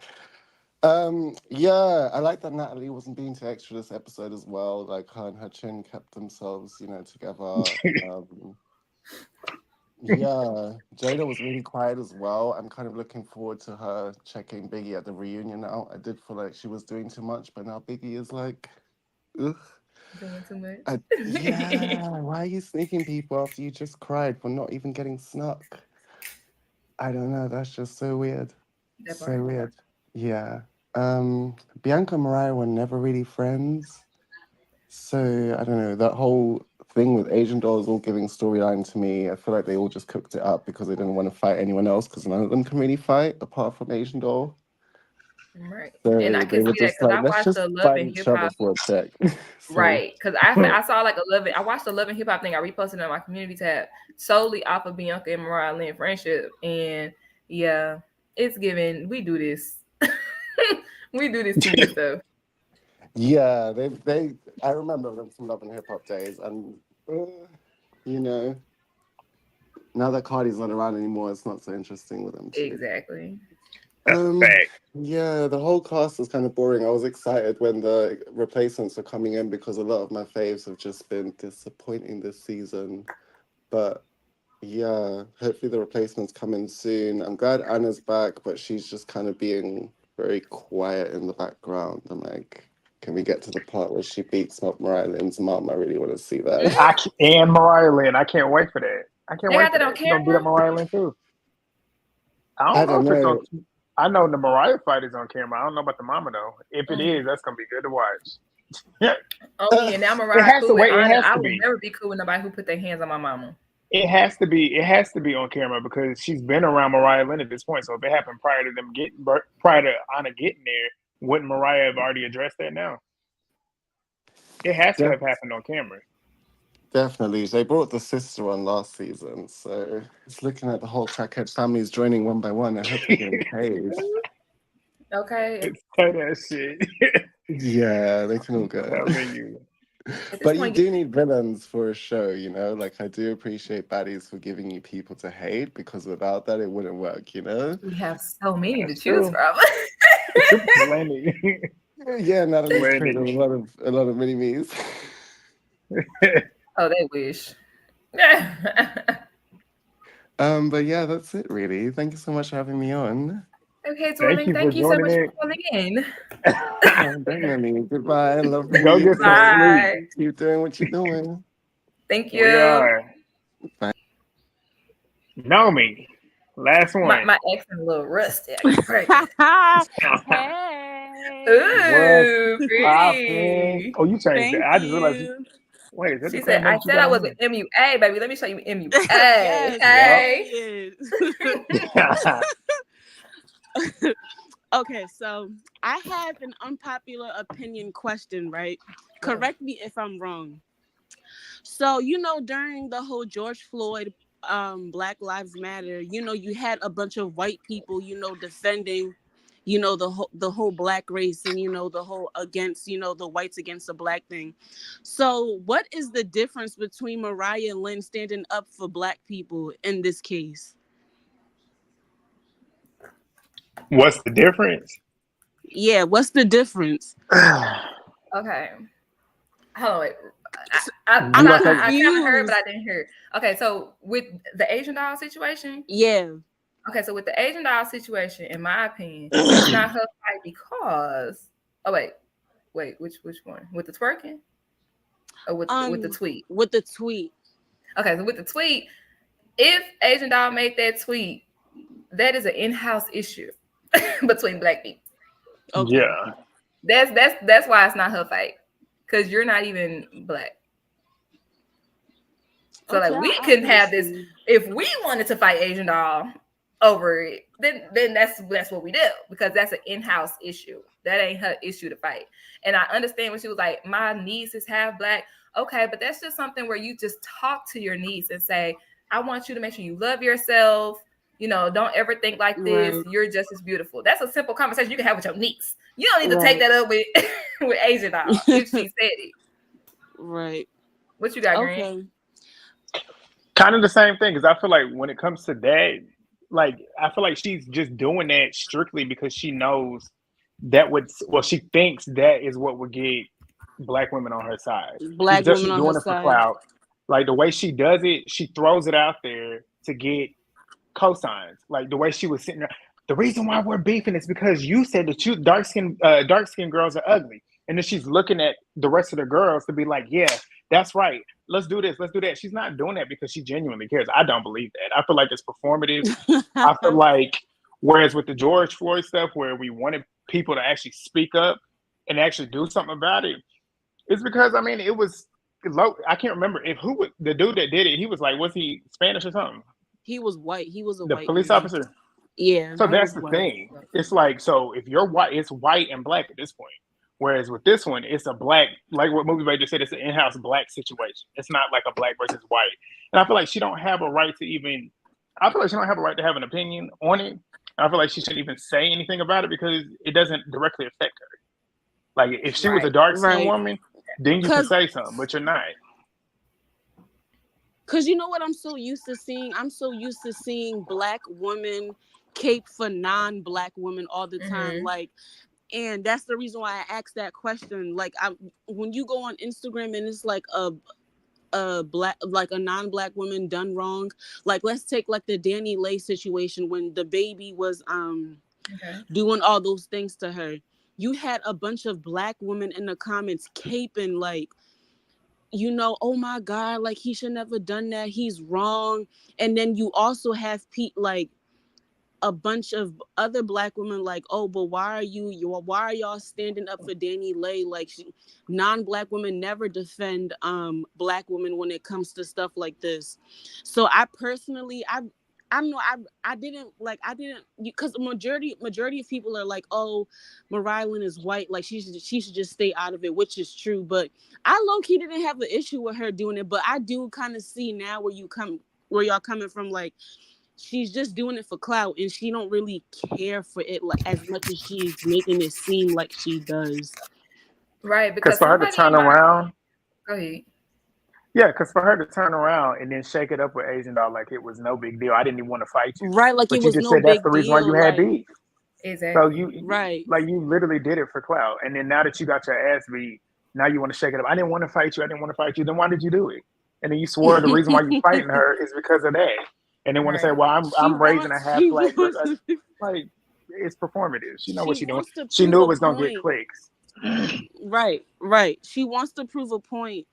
Yeah, I like that Natalie wasn't being too extra this episode as well. Like her and her chin kept themselves, together. Yeah, Jada was really quiet as well. I'm kind of looking forward to her checking Biggie at the reunion now. I did feel like she was doing too much, but now Biggie is like, ugh. Doing too much. Yeah, why are you sneaking people after you just cried for not even getting snuck? I don't know. That's just so weird. So weird. Yeah. Bianca and Mariah were never really friends. So I don't know, that whole thing with Asian dolls all giving storyline to me, I feel like they all just cooked it up because they didn't want to fight anyone else because none of them can really fight apart from Asian doll. Right. So and I can see that because I watched the Love and Hip Hop. Right. Because I saw like I watched the Love and Hip Hop thing. I reposted it on my community tab solely off of Bianca and Mariah Lynn friendship. And yeah, it's given. We do this. We do this TV stuff. Yeah, they. I remember them from Love and Hip Hop days, and now that Cardi's not around anymore, it's not so interesting with them too. Exactly. Yeah, the whole cast was kind of boring. I was excited when the replacements were coming in because a lot of my faves have just been disappointing this season. But yeah, hopefully the replacements come in soon. I'm glad Anna's back, but she's just kind of being very quiet in the background. I'm like, can we get to the part where she beats up Mariah Lynn's mom? I really want to see that. And Mariah Lynn. I can't wait for that. I can't wait for that. She's gonna beat up Mariah Lynn too. I don't know if it's on. I know the Mariah fight is on camera. I don't know about the mama though. If it is, that's gonna be good to watch. Oh yeah, now Mariah cool with Anna. I will never be cool with nobody who put their hands on my mama. It has to be on camera because she's been around Mariah Lynn at this point. So if it happened prior to Anna getting there, wouldn't Mariah have already addressed that now? It has to have happened on camera. Definitely. They brought the sister on last season, so it's looking at the whole crackhead families joining one by one. I hope they're getting paid. Okay. Say that shit. Yeah, they can all go. But you do need villains for a show, Like, I do appreciate Baddies for giving you people to hate because without that, it wouldn't work, We have so many to choose from. Plenty. Yeah, Natalie's created a lot of mini-me's. Oh, they wish. But yeah, that's it really. Thank you so much for having me on. Okay, darling. Thank you so much for calling in. Definitely. Goodbye. I love you. Go get some sleep. Keep doing what you're doing. Thank you. We are. Bye. Naomi. Last one. My accent a little rusty. Hey. Ooh, pretty. Oh, you changed it. I just realized. Wait, is that she said, I said I was an MUA, baby. Let me show you MUA. Hey. Okay, so I have an unpopular opinion question, right? Correct me if I'm wrong. So, during the whole George Floyd Black Lives Matter, you know, you had a bunch of white people, you know, defending, you know, the whole black race, and, you know, the whole against, you know, the whites against the black thing. So what is the difference between Mariah and Lynn standing up for black people in this case? What's the difference? Yeah, what's the difference? Okay. Hold on, wait. I'm I kind confused. of heard, but I didn't hear. Okay, so with the Asian doll situation, Yeah. Okay, so with the Asian doll situation, in my opinion, it's not her fight because. Oh wait, which one? With the twerking, or with the tweet? With the tweet. Okay, so with the tweet, if Asian doll made that tweet, that is an in-house issue between black people. Okay. Yeah, that's why it's not her fight, because you're not even black. So Okay, like we couldn't have this if we wanted to fight Asian doll over it, then that's what we do, because that's an in-house issue. That ain't her issue to fight. And I understand when she was like, my niece is half black. Okay, but that's just something where you just talk to your niece and say, I want you to make sure you love yourself. You know, don't ever think like this. Right. You're just as beautiful. That's a simple conversation you can have with your niece. You don't need to take that up with Asian doll if she said it. Right. What you got, Okay. Green? Kind of the same thing, because I feel like when it comes to that, like I feel like she's just doing that strictly because she knows that she thinks that is what would get black women on her side. Black she's women on doing her it for side. clout. Like the way she does it, she throws it out there to get cosigns. Like the way she was sitting there. The reason why we're beefing is because you said that you dark skinned girls are ugly. And then she's looking at the rest of the girls to be like, yeah, that's right. Let's do this. Let's do that. She's not doing that because she genuinely cares. I don't believe that. I feel like it's performative. I feel like, whereas with the George Floyd stuff, where we wanted people to actually speak up and actually do something about it, it's because, I mean, it was low. I can't remember the dude that did it. He was like, was he Spanish or something? He was white. He was the white police man. officer. Yeah. So that's the thing. It's like, so if you're white, it's white and black at this point. Whereas with this one, it's a black, like what MovieBae just said, it's an in-house black situation. It's not like a black versus white. And I feel like she don't have a right to have an opinion on it. I feel like she shouldn't even say anything about it because it doesn't directly affect her. Like if she was a dark-skinned woman, then you can say something, but you're not. Because you know what I'm so used to seeing? I'm so used to seeing black women cape for non-black women all the time. Mm-hmm. Like, and that's the reason why I asked that question. Like, when you go on Instagram and it's like a non-black woman done wrong. Like, let's take like the Danny Lay situation when the baby was doing all those things to her. You had a bunch of black women in the comments caping like, you know, oh my God, like he should never done that. He's wrong. And then you also have like a bunch of other black women like, oh, but why are y'all standing up for Danny Lay? Like non-black women never defend black women when it comes to stuff like this. So I personally, I didn't because the majority of people are like, oh, Mariah Lynn is white, like she should just stay out of it, which is true. But I low-key didn't have an issue with her doing it, but I do kind of see now where y'all coming from, like she's just doing it for clout and she don't really care for it like as much as she's making it seem like she does. Right, because for her to turn around. Go ahead. Yeah, because for her to turn around and then shake it up with Asian doll like it was no big deal. I didn't even want to fight you. Right, like but it you was just no said big that's the reason why you had beef. Exactly. So you literally did it for clout. And then now that you got your ass beat, now you want to shake it up. I didn't want to fight you. Then why did you do it? And then you swore the reason why you fighting her is because of that. And then want to say, well, I'm raising a half black person. Like, it's performative. She know what she's doing. She knew it was going to get clicks. Right. She wants to prove a point,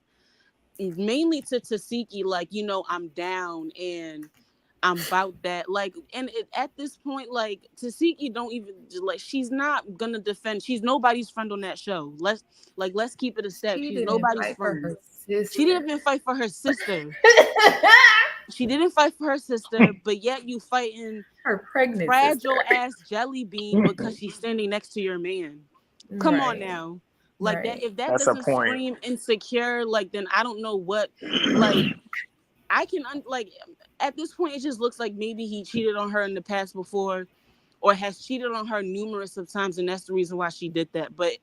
mainly to Tasiki, like, you know, I'm down and I'm about that. Like, and at this point, like, Tasiki don't even, like, she's not going to defend. She's nobody's friend on that show. Let's keep it a step. She's nobody's friend. She didn't even fight for her sister. She didn't fight for her sister, but yet you fighting her pregnant fragile sister. ass jelly bean because she's standing next to your man. Come on now. Like that, if that doesn't scream insecure, like then I don't know what. Like I can at this point, it just looks like maybe he cheated on her in the past before, or has cheated on her numerous of times, and that's the reason why she did that. But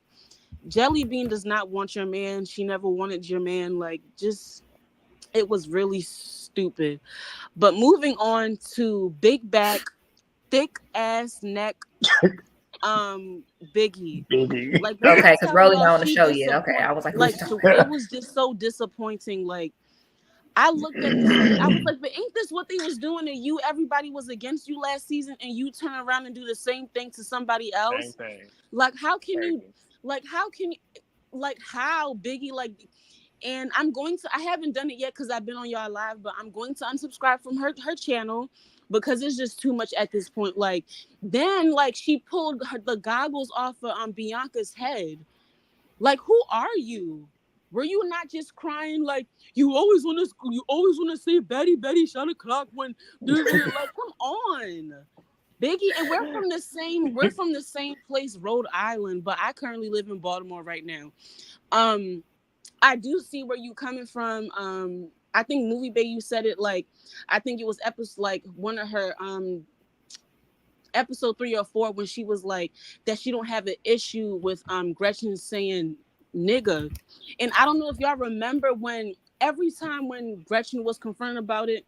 Jelly Bean does not want your man. She never wanted your man. Like, just, it was really stupid. But moving on to big back, thick ass neck, Biggie. Like, okay, because Rolly not on the show yet. Okay, I was like, it was just so disappointing. Like, I looked at this, I was like, but ain't this what they was doing to you? Everybody was against you last season, and you turn around and do the same thing to somebody else. Same thing. Like, how can you? Like, how Biggie? Like, and I haven't done it yet because I've been on y'all live, but I'm going to unsubscribe from her channel because it's just too much at this point. Like, then like she pulled the goggles off of Bianca's head. Like, who are you? Were you not just crying like you always want to say Betty shot a clock when like, come on, Biggie? And we're from the same place, Rhode Island, but I currently live in Baltimore right now. I do see where you coming from. I think MovieBae, you said it, like, I think it was one of her episode 3 or 4 when she was like that she don't have an issue with Gretchen saying nigga. And I don't know if y'all remember when every time when Gretchen was confronted about it,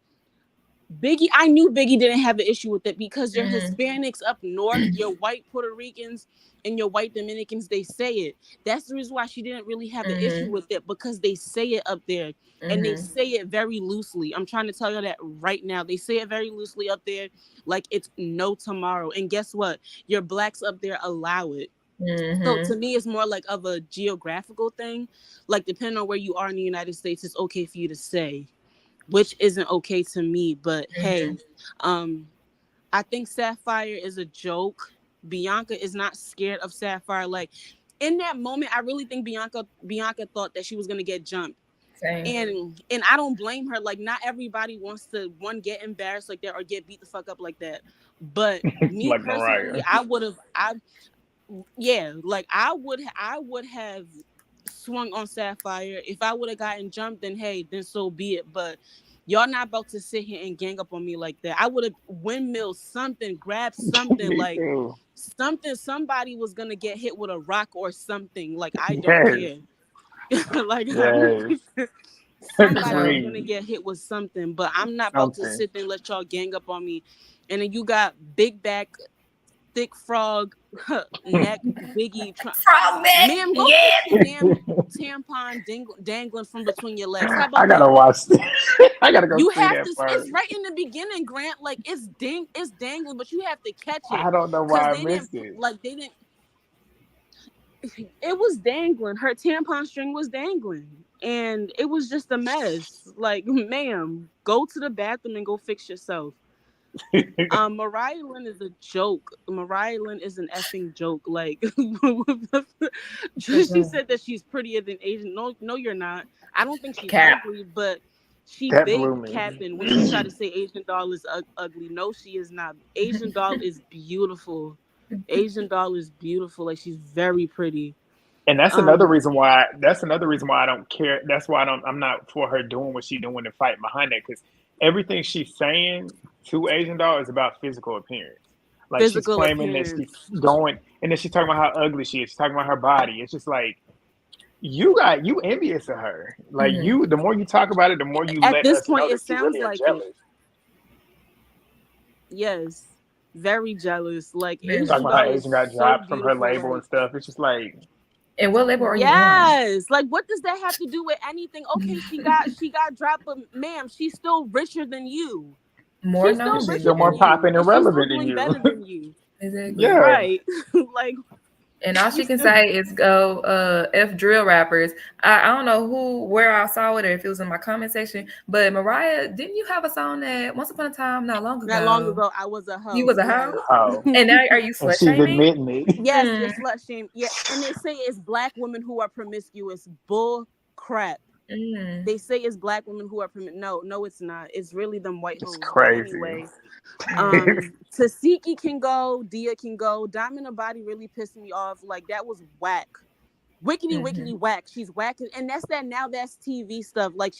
I knew Biggie didn't have an issue with it because you're Hispanics up north, you're white Puerto Ricans and your white Dominicans, they say it. That's the reason why she didn't really have an issue with it, because they say it up there and they say it very loosely. I'm trying to tell you that right now. They say it very loosely up there, like it's no tomorrow. And guess what? Your blacks up there allow it. So to me, it's more like of a geographical thing. Like, depending on where you are in the United States, it's okay for you to say, which isn't okay to me. But hey, I think Sapphire is a joke. Bianca is not scared of Sapphire. Like, in that moment, I really think Bianca thought that she was gonna get jumped. Same. And I don't blame her. Like, not everybody wants to get embarrassed like that or get beat the fuck up like that. But me like personally, Mariah. I would have swung on Sapphire. If I would have gotten jumped, then hey, then so be it. But y'all not about to sit here and gang up on me like that. I would have windmilled something, grabbed something, like somebody was gonna get hit with a rock or something. Like, I don't care. Like, somebody was gonna get hit with something, but I'm not about to sit there and let y'all gang up on me. And then you got big back, thick frog neck Biggie frog neck. Ma'am, go get the damn tampon dangling from between your legs. How about I gotta that? watch this. I gotta go. You see have that to. part. It's right in the beginning, Grant. Like, it's dangling, but you have to catch it. I don't know why I missed it. Like, they didn't. It was dangling. Her tampon string was dangling, and it was just a mess. Like, ma'am, go to the bathroom and go fix yourself. Mariah Lynn is a joke. Mariah Lynn is an effing joke. Like, she said that she's prettier than Asian. No, you're not. I don't think she's ugly, but she big capping when she try to say Asian doll is ugly. No, she is not. Asian doll is beautiful. Asian doll is beautiful. Like, she's very pretty. And that's another reason why. That's another reason why I don't care. That's why I'm not for her doing what she's doing and fighting behind that, because everything she's saying to Asian doll is about physical appearance. Like, she's claiming that she's going, and then she's talking about how ugly she is. She's talking about her body. It's just like, you envious of her. Like, the more you talk about it, the more you. At this point, it sounds like it. Yes, very jealous. Like, Asian talking about how Asian got dropped from her label and stuff. It's just like. And what label are you on? Yes, like, what does that have to do with anything? Okay, she got dropped, but ma'am, she's still richer than you. She's still more popping and relevant than you. Better than you. Exactly. Yeah. Right. Like. And all she can say is go F drill rappers. I don't know where I saw it or if it was in my comment section, but Mariah, didn't you have a song that once upon a time, not long ago, I was a hoe. You was a hoe? Oh. And now are you slut shaming? She's admitting it. Yes, you're slut shaming. Yeah, and they say it's black women who are promiscuous. Bull crap. They say it's black women who are no, it's not. It's really them white hoes. It's crazy. Anyway, Tasiki can go, Dia can go. Diamond and Body really pissed me off. Like, that was whack. Wickedy whack. She's whack, and that's TV stuff. Like,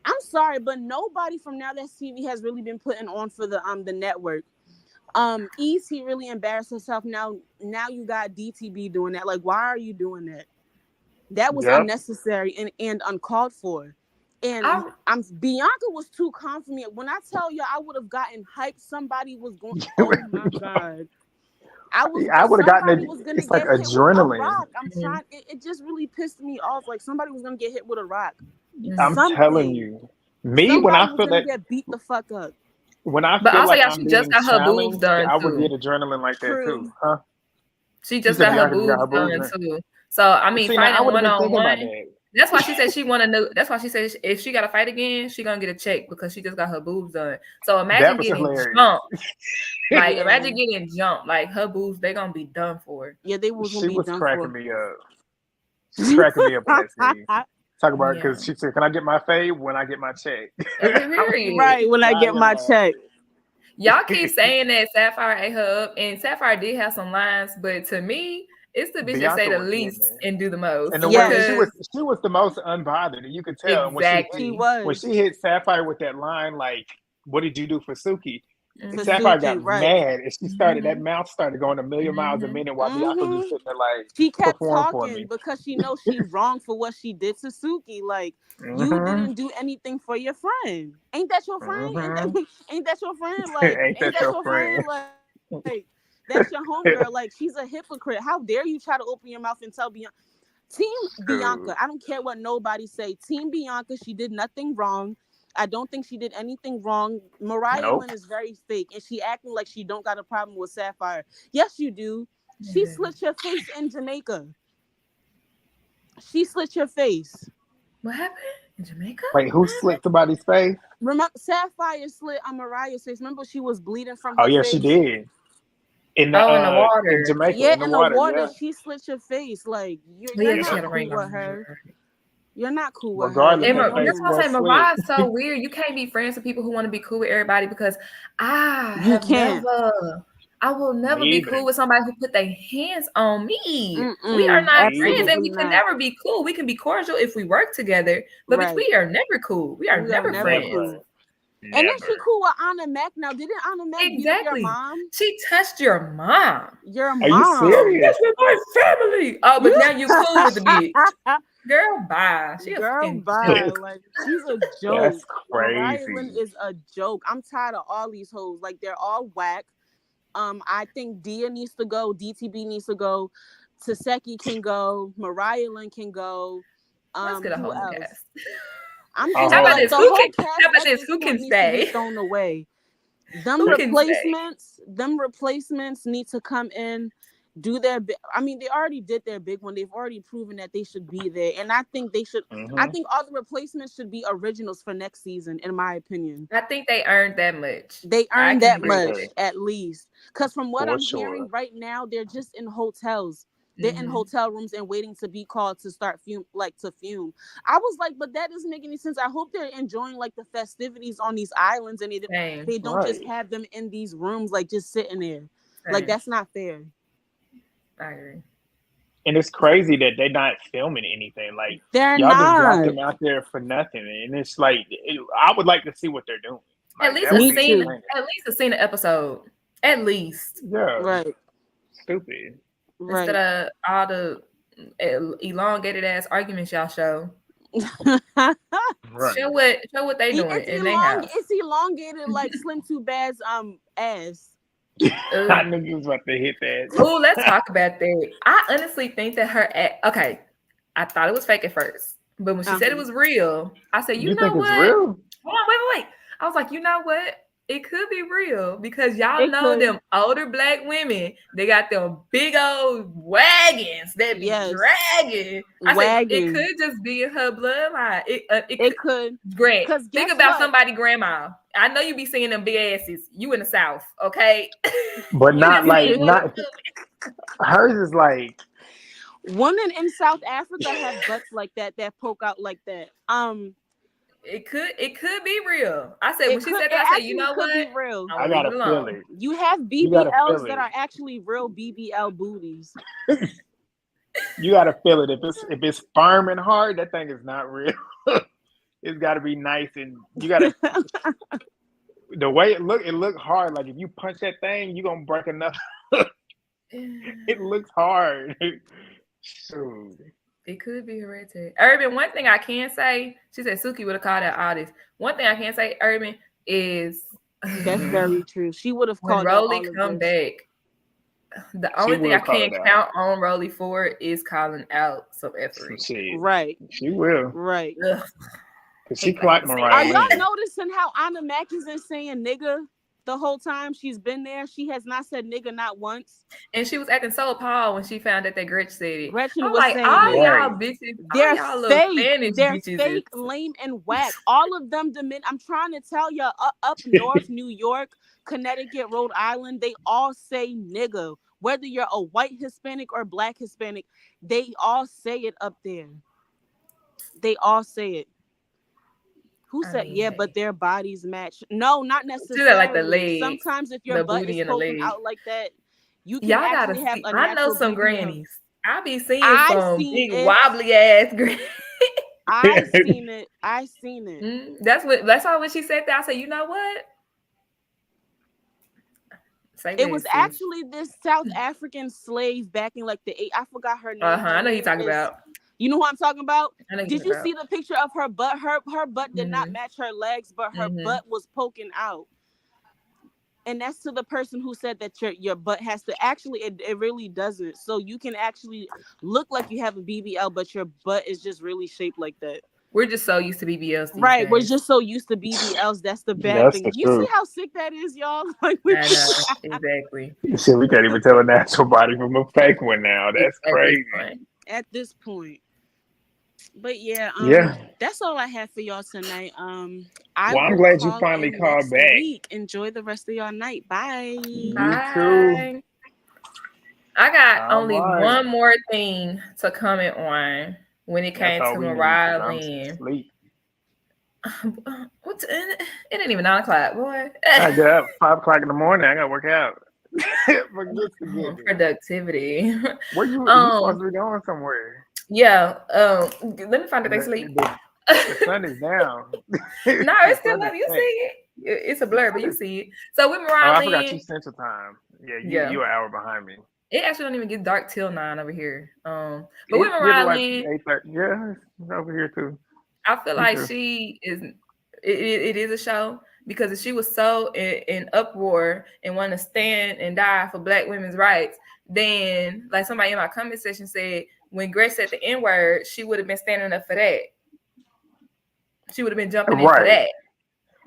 I'm sorry, but nobody from Now That's TV has really been putting on for the network. ET really embarrassed herself. Now you got DTB doing that. Like, why are you doing that? That was unnecessary and uncalled for. And Bianca was too calm for me. When I tell you, I would have gotten hyped. Somebody was going. Oh my god! I would have gotten it. It's like adrenaline. I'm trying. It just really pissed me off. Like somebody was gonna get hit with a rock. I'm telling you, when I feel that get beat the fuck up. When I but feel also, like y'all, she just got her boobs done. I would get adrenaline like that too, huh? She just got her boobs done too. So I mean, fighting one-on-one. That's why she said she want to know. That's why she said if she got to fight again, she gonna get a check because she just got her boobs done. So imagine getting jumped. Like imagine getting jumped. Like her boobs, they gonna be done for. Yeah, they was. She was cracking me up. She's cracking me up with that scene. Talk about it because she said, "Can I get my fave when I get my check?" Right when I get my check. Y'all keep saying that Sapphire ate her up, and Sapphire did have some lines, but to me, it's the bitch that say the least and do the most. And the way she was the most unbothered, and you could tell when she hit Sapphire with that line, like, "What did you do for Suki?" And Sapphire got mad, and she started that mouth started going a million miles a minute while Bianca was just sitting there like, she kept talking because she knows she's wrong for what she did to Suki. Like, you didn't do anything for your friend. Ain't that your friend? Ain't that your friend? Like, ain't that your friend? Like, that's your homegirl. Like, she's a hypocrite. How dare you try to open your mouth and tell Bianca? Team Bianca, I don't care what nobody say. Team Bianca, she did nothing wrong. I don't think she did anything wrong. Mariah Lynn is very fake, and she acting like she don't got a problem with Sapphire. Yes, you do. She slit your face in Jamaica. She slit your face. What happened in Jamaica? Wait, who slit somebody's face? Remember, Sapphire slit on Mariah's face. Remember, she was bleeding from her face? Oh, yeah, she did. In the water. In Jamaica. Yeah, in the water, she slit your face. Like, you're not cool with her. You're not cool with her. That's why I say Mariah's so weird. You can't be friends with people who want to be cool with everybody because I will never be cool with somebody who put their hands on me. We are not friends, and we can never be cool. We can be cordial if we work together, but we are never cool. We are never friends. Cool. And then she cool with Anna Mac now. Didn't Anna Mac beat your mom? She touched your mom. Your mom. Are you serious? That's with my family. Oh, but now you cool with the bitch. Girl, bye. Bye. Like, she's a joke. That's crazy. Mariah is a joke. I'm tired of all these hoes. Like, they're all whack. I think Dia needs to go. DTB needs to go. Taseki can go. Mariah Lynn can go. Let's get a whole cast. I'm how about this? Who can stay? Thrown away. Them replacements need to come in, do their. I mean, they already did their big one. They've already proven that they should be there, and I think they should. I think all the replacements should be originals for next season, in my opinion. I think they earned that much. They earned that much at least, because from what I'm hearing right now, they're just in hotels. They're in hotel rooms and waiting to be called to start fume. I was like, but that doesn't make any sense. I hope they're enjoying like the festivities on these islands and they don't just have them in these rooms, like just sitting there. Like, that's not fair. I agree. And it's crazy that they're not filming anything. Like, y'all just dropped them out there for nothing. And it's like, I would like to see what they're doing. Like, at least a scene an episode. At least. Yeah. Right. Stupid. Instead of all the elongated ass arguments y'all show. Show what they doing in their house. It's elongated like Slim Too Bad's ass. I knew you was about to hit that. Oh, let's talk about that. I honestly think that her I thought it was fake at first, but when she said it was real, I said, you know think what? It's real? Hold on, wait. I was like, you know what? It could be real because y'all know them older black women. They got them big old wagons that be dragging. Said, it could just be in her bloodline. It could. Grant, think about somebody grandma. I know you be seeing them big asses. You in the South, okay? But not hers is like. Women in South Africa have butts like that poke out like that. It could be real. I said when she said that, I said, you know what? Real. I gotta feel it. You have BBLs that are actually real BBL booties. You gotta feel it. If it's firm and hard, that thing is not real. it's got to be nice, and you got to. The way it looked hard. Like if you punch that thing, you gonna break enough. It looks hard. Shoot. It could be hereditary. Urban, one thing I can say, she said Suki would have called out all this. One thing I can say, Urban, is that's very true. She would have when called Rolly out come back. The only thing I can't count on Rolly for is calling out some effery. Right. She will. Right. Cause she clocked Mariah. Are y'all noticing how Anna Mack isn't saying nigga the whole time she's been there? She has not said nigga not once. And she was acting so appalled when she found out that Gretchen said it. Gretchen I'm was like, saying all that. y'all bitches, They're all y'all fake. They're bitches fake, lame, and whack. All of them. I'm trying to tell you, up north, New York, Connecticut, Rhode Island, they all say nigga. Whether you're a white Hispanic or black Hispanic, they all say it up there. They all say it. Who said, yeah, but their bodies match? No, not necessarily. Like the legs, sometimes if your butt is poking out like that, you can y'all actually gotta have see. a I know natural some BBL. grannies. I be seeing some big wobbly ass grannies. I seen it. That's why when she said that, I said, you know what? It was actually this South African slave back in like the I forgot her name. I know who you're talking about. You know who I'm talking about? Did you see about. the picture of her butt? Her butt did not match her legs, but her butt was poking out. And that's to the person who said that your butt has to actually, it really doesn't. So you can actually look like you have a BBL, but your butt is just really shaped like that. We're just so used to BBLs. Right. Days. We're just so used to BBLs. That's the bad thing. You see how sick that is, y'all? Like, I know, exactly. Shit, we can't even tell a natural body from a fake one now. That's crazy. At this point. But yeah, that's all I have for y'all tonight. I'm glad you finally called back. Enjoy the rest of your night. Bye. Bye. Too. I got only one more thing to comment on when it came to Mariah Lynn. It ain't even 9 o'clock, boy. I get up 5 o'clock in the morning. I gotta work out. Productivity. Where you supposed to be going somewhere? Yeah. Let me find it. They sleep. The sun is down. No, it's still up. You see it. It's a blur, but you see it. So with Mariah Lynn, I forgot you Central Time. Yeah, you're an hour behind me. It actually don't even get dark till 9 over here. But with Mariah Lynn, yeah, it's over here too. I feel like she is. It is a show because if she was so in uproar and want to stand and die for Black women's rights, then like somebody in my comment section said, when Grace said the N-word, she would have been standing up for that. She would have been jumping in for that.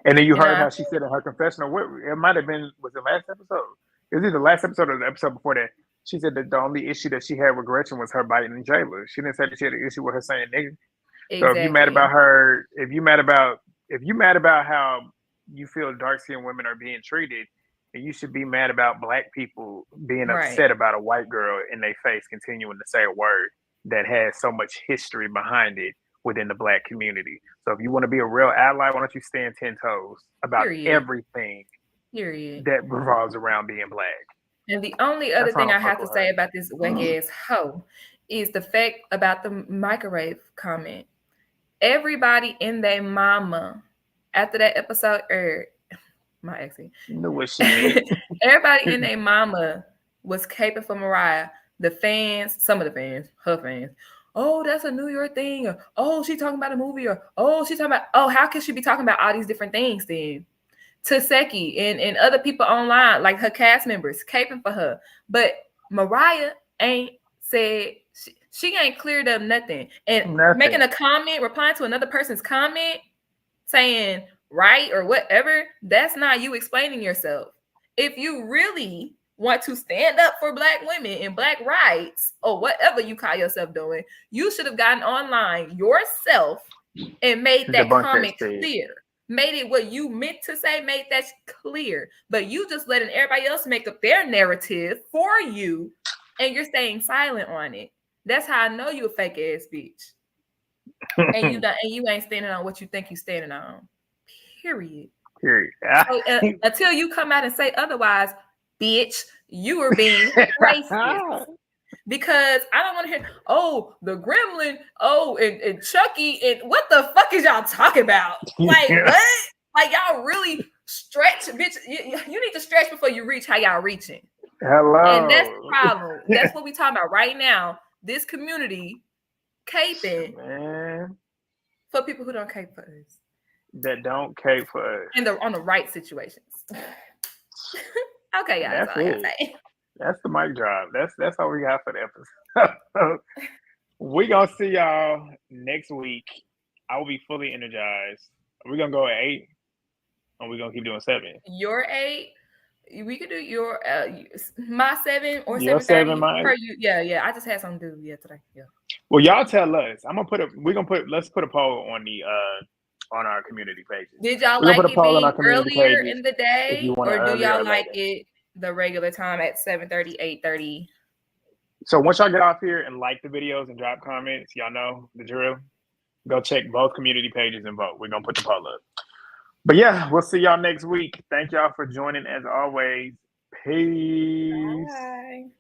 And then you heard how she said in her confessional. It might have been, was it last episode? It was either the last episode or the episode before that. She said that the only issue that she had with Gretchen was her biting the jailer. She didn't say that she had an issue with her saying nigga. Exactly. So if you mad about her, if you mad about how you feel dark-skinned women are being treated, and you should be mad about Black people being upset about a white girl in their face continuing to say a word that has so much history behind it within the Black community. So if you want to be a real ally, why don't you stand 10 toes about everything that revolves around being Black? And the only other thing I have to say about this whack-ass hoe is the fact about the microwave comment. Everybody in their mama, after that episode aired, my accent. Know what she meant. Everybody in their mama was caping for Mariah. The fans, some of the fans, her fans. Oh, that's a New York thing. Or, oh, she talking about a movie. Or, oh, she talking about, oh, how can she be talking about all these different things then? Taseki and other people online, like her cast members, caping for her. But Mariah ain't said, she ain't cleared up nothing. And making a comment, replying to another person's comment, saying right or whatever, that's not you explaining yourself. If you really want to stand up for Black women and Black rights or whatever you call yourself doing, you should have gotten online yourself and made that comment clear. Made it what you meant to say, made that clear. But you just letting everybody else make up their narrative for you and you're staying silent on it. That's how I know you a fake ass bitch. And you ain't standing on what you think you standing on. Period. So, until you come out and say otherwise, bitch, you are being racist. Because I don't want to hear, oh, the gremlin, oh, and Chucky, and what the fuck is y'all talking about? Like, what? Like, y'all really stretch, bitch. You need to stretch before you reach how y'all reaching. Hello. And that's the problem. That's what we talking about right now. This community caping for people who don't cape for us. That don't cape for us. And on the right situations. Okay, guys. That's all I gotta say. That's the mic drop. That's all we got for the episode. We gonna see y'all next week. I will be fully energized. We're gonna go at 8, and we're gonna keep doing 7. Your 8. We could do your my 7 or 7:30 per you. Yeah. I just had something to do today. Yeah. Well, y'all tell us. Let's put a poll on the on our community pages. Did y'all like it being earlier in the day, or do y'all like it the regular time at 7:30, 8:30? So once y'all get off here and like the videos and drop comments, y'all know the drill. Go check both community pages and vote. We're gonna put the poll up. But yeah, we'll see y'all next week. Thank y'all for joining as always. Peace. Bye.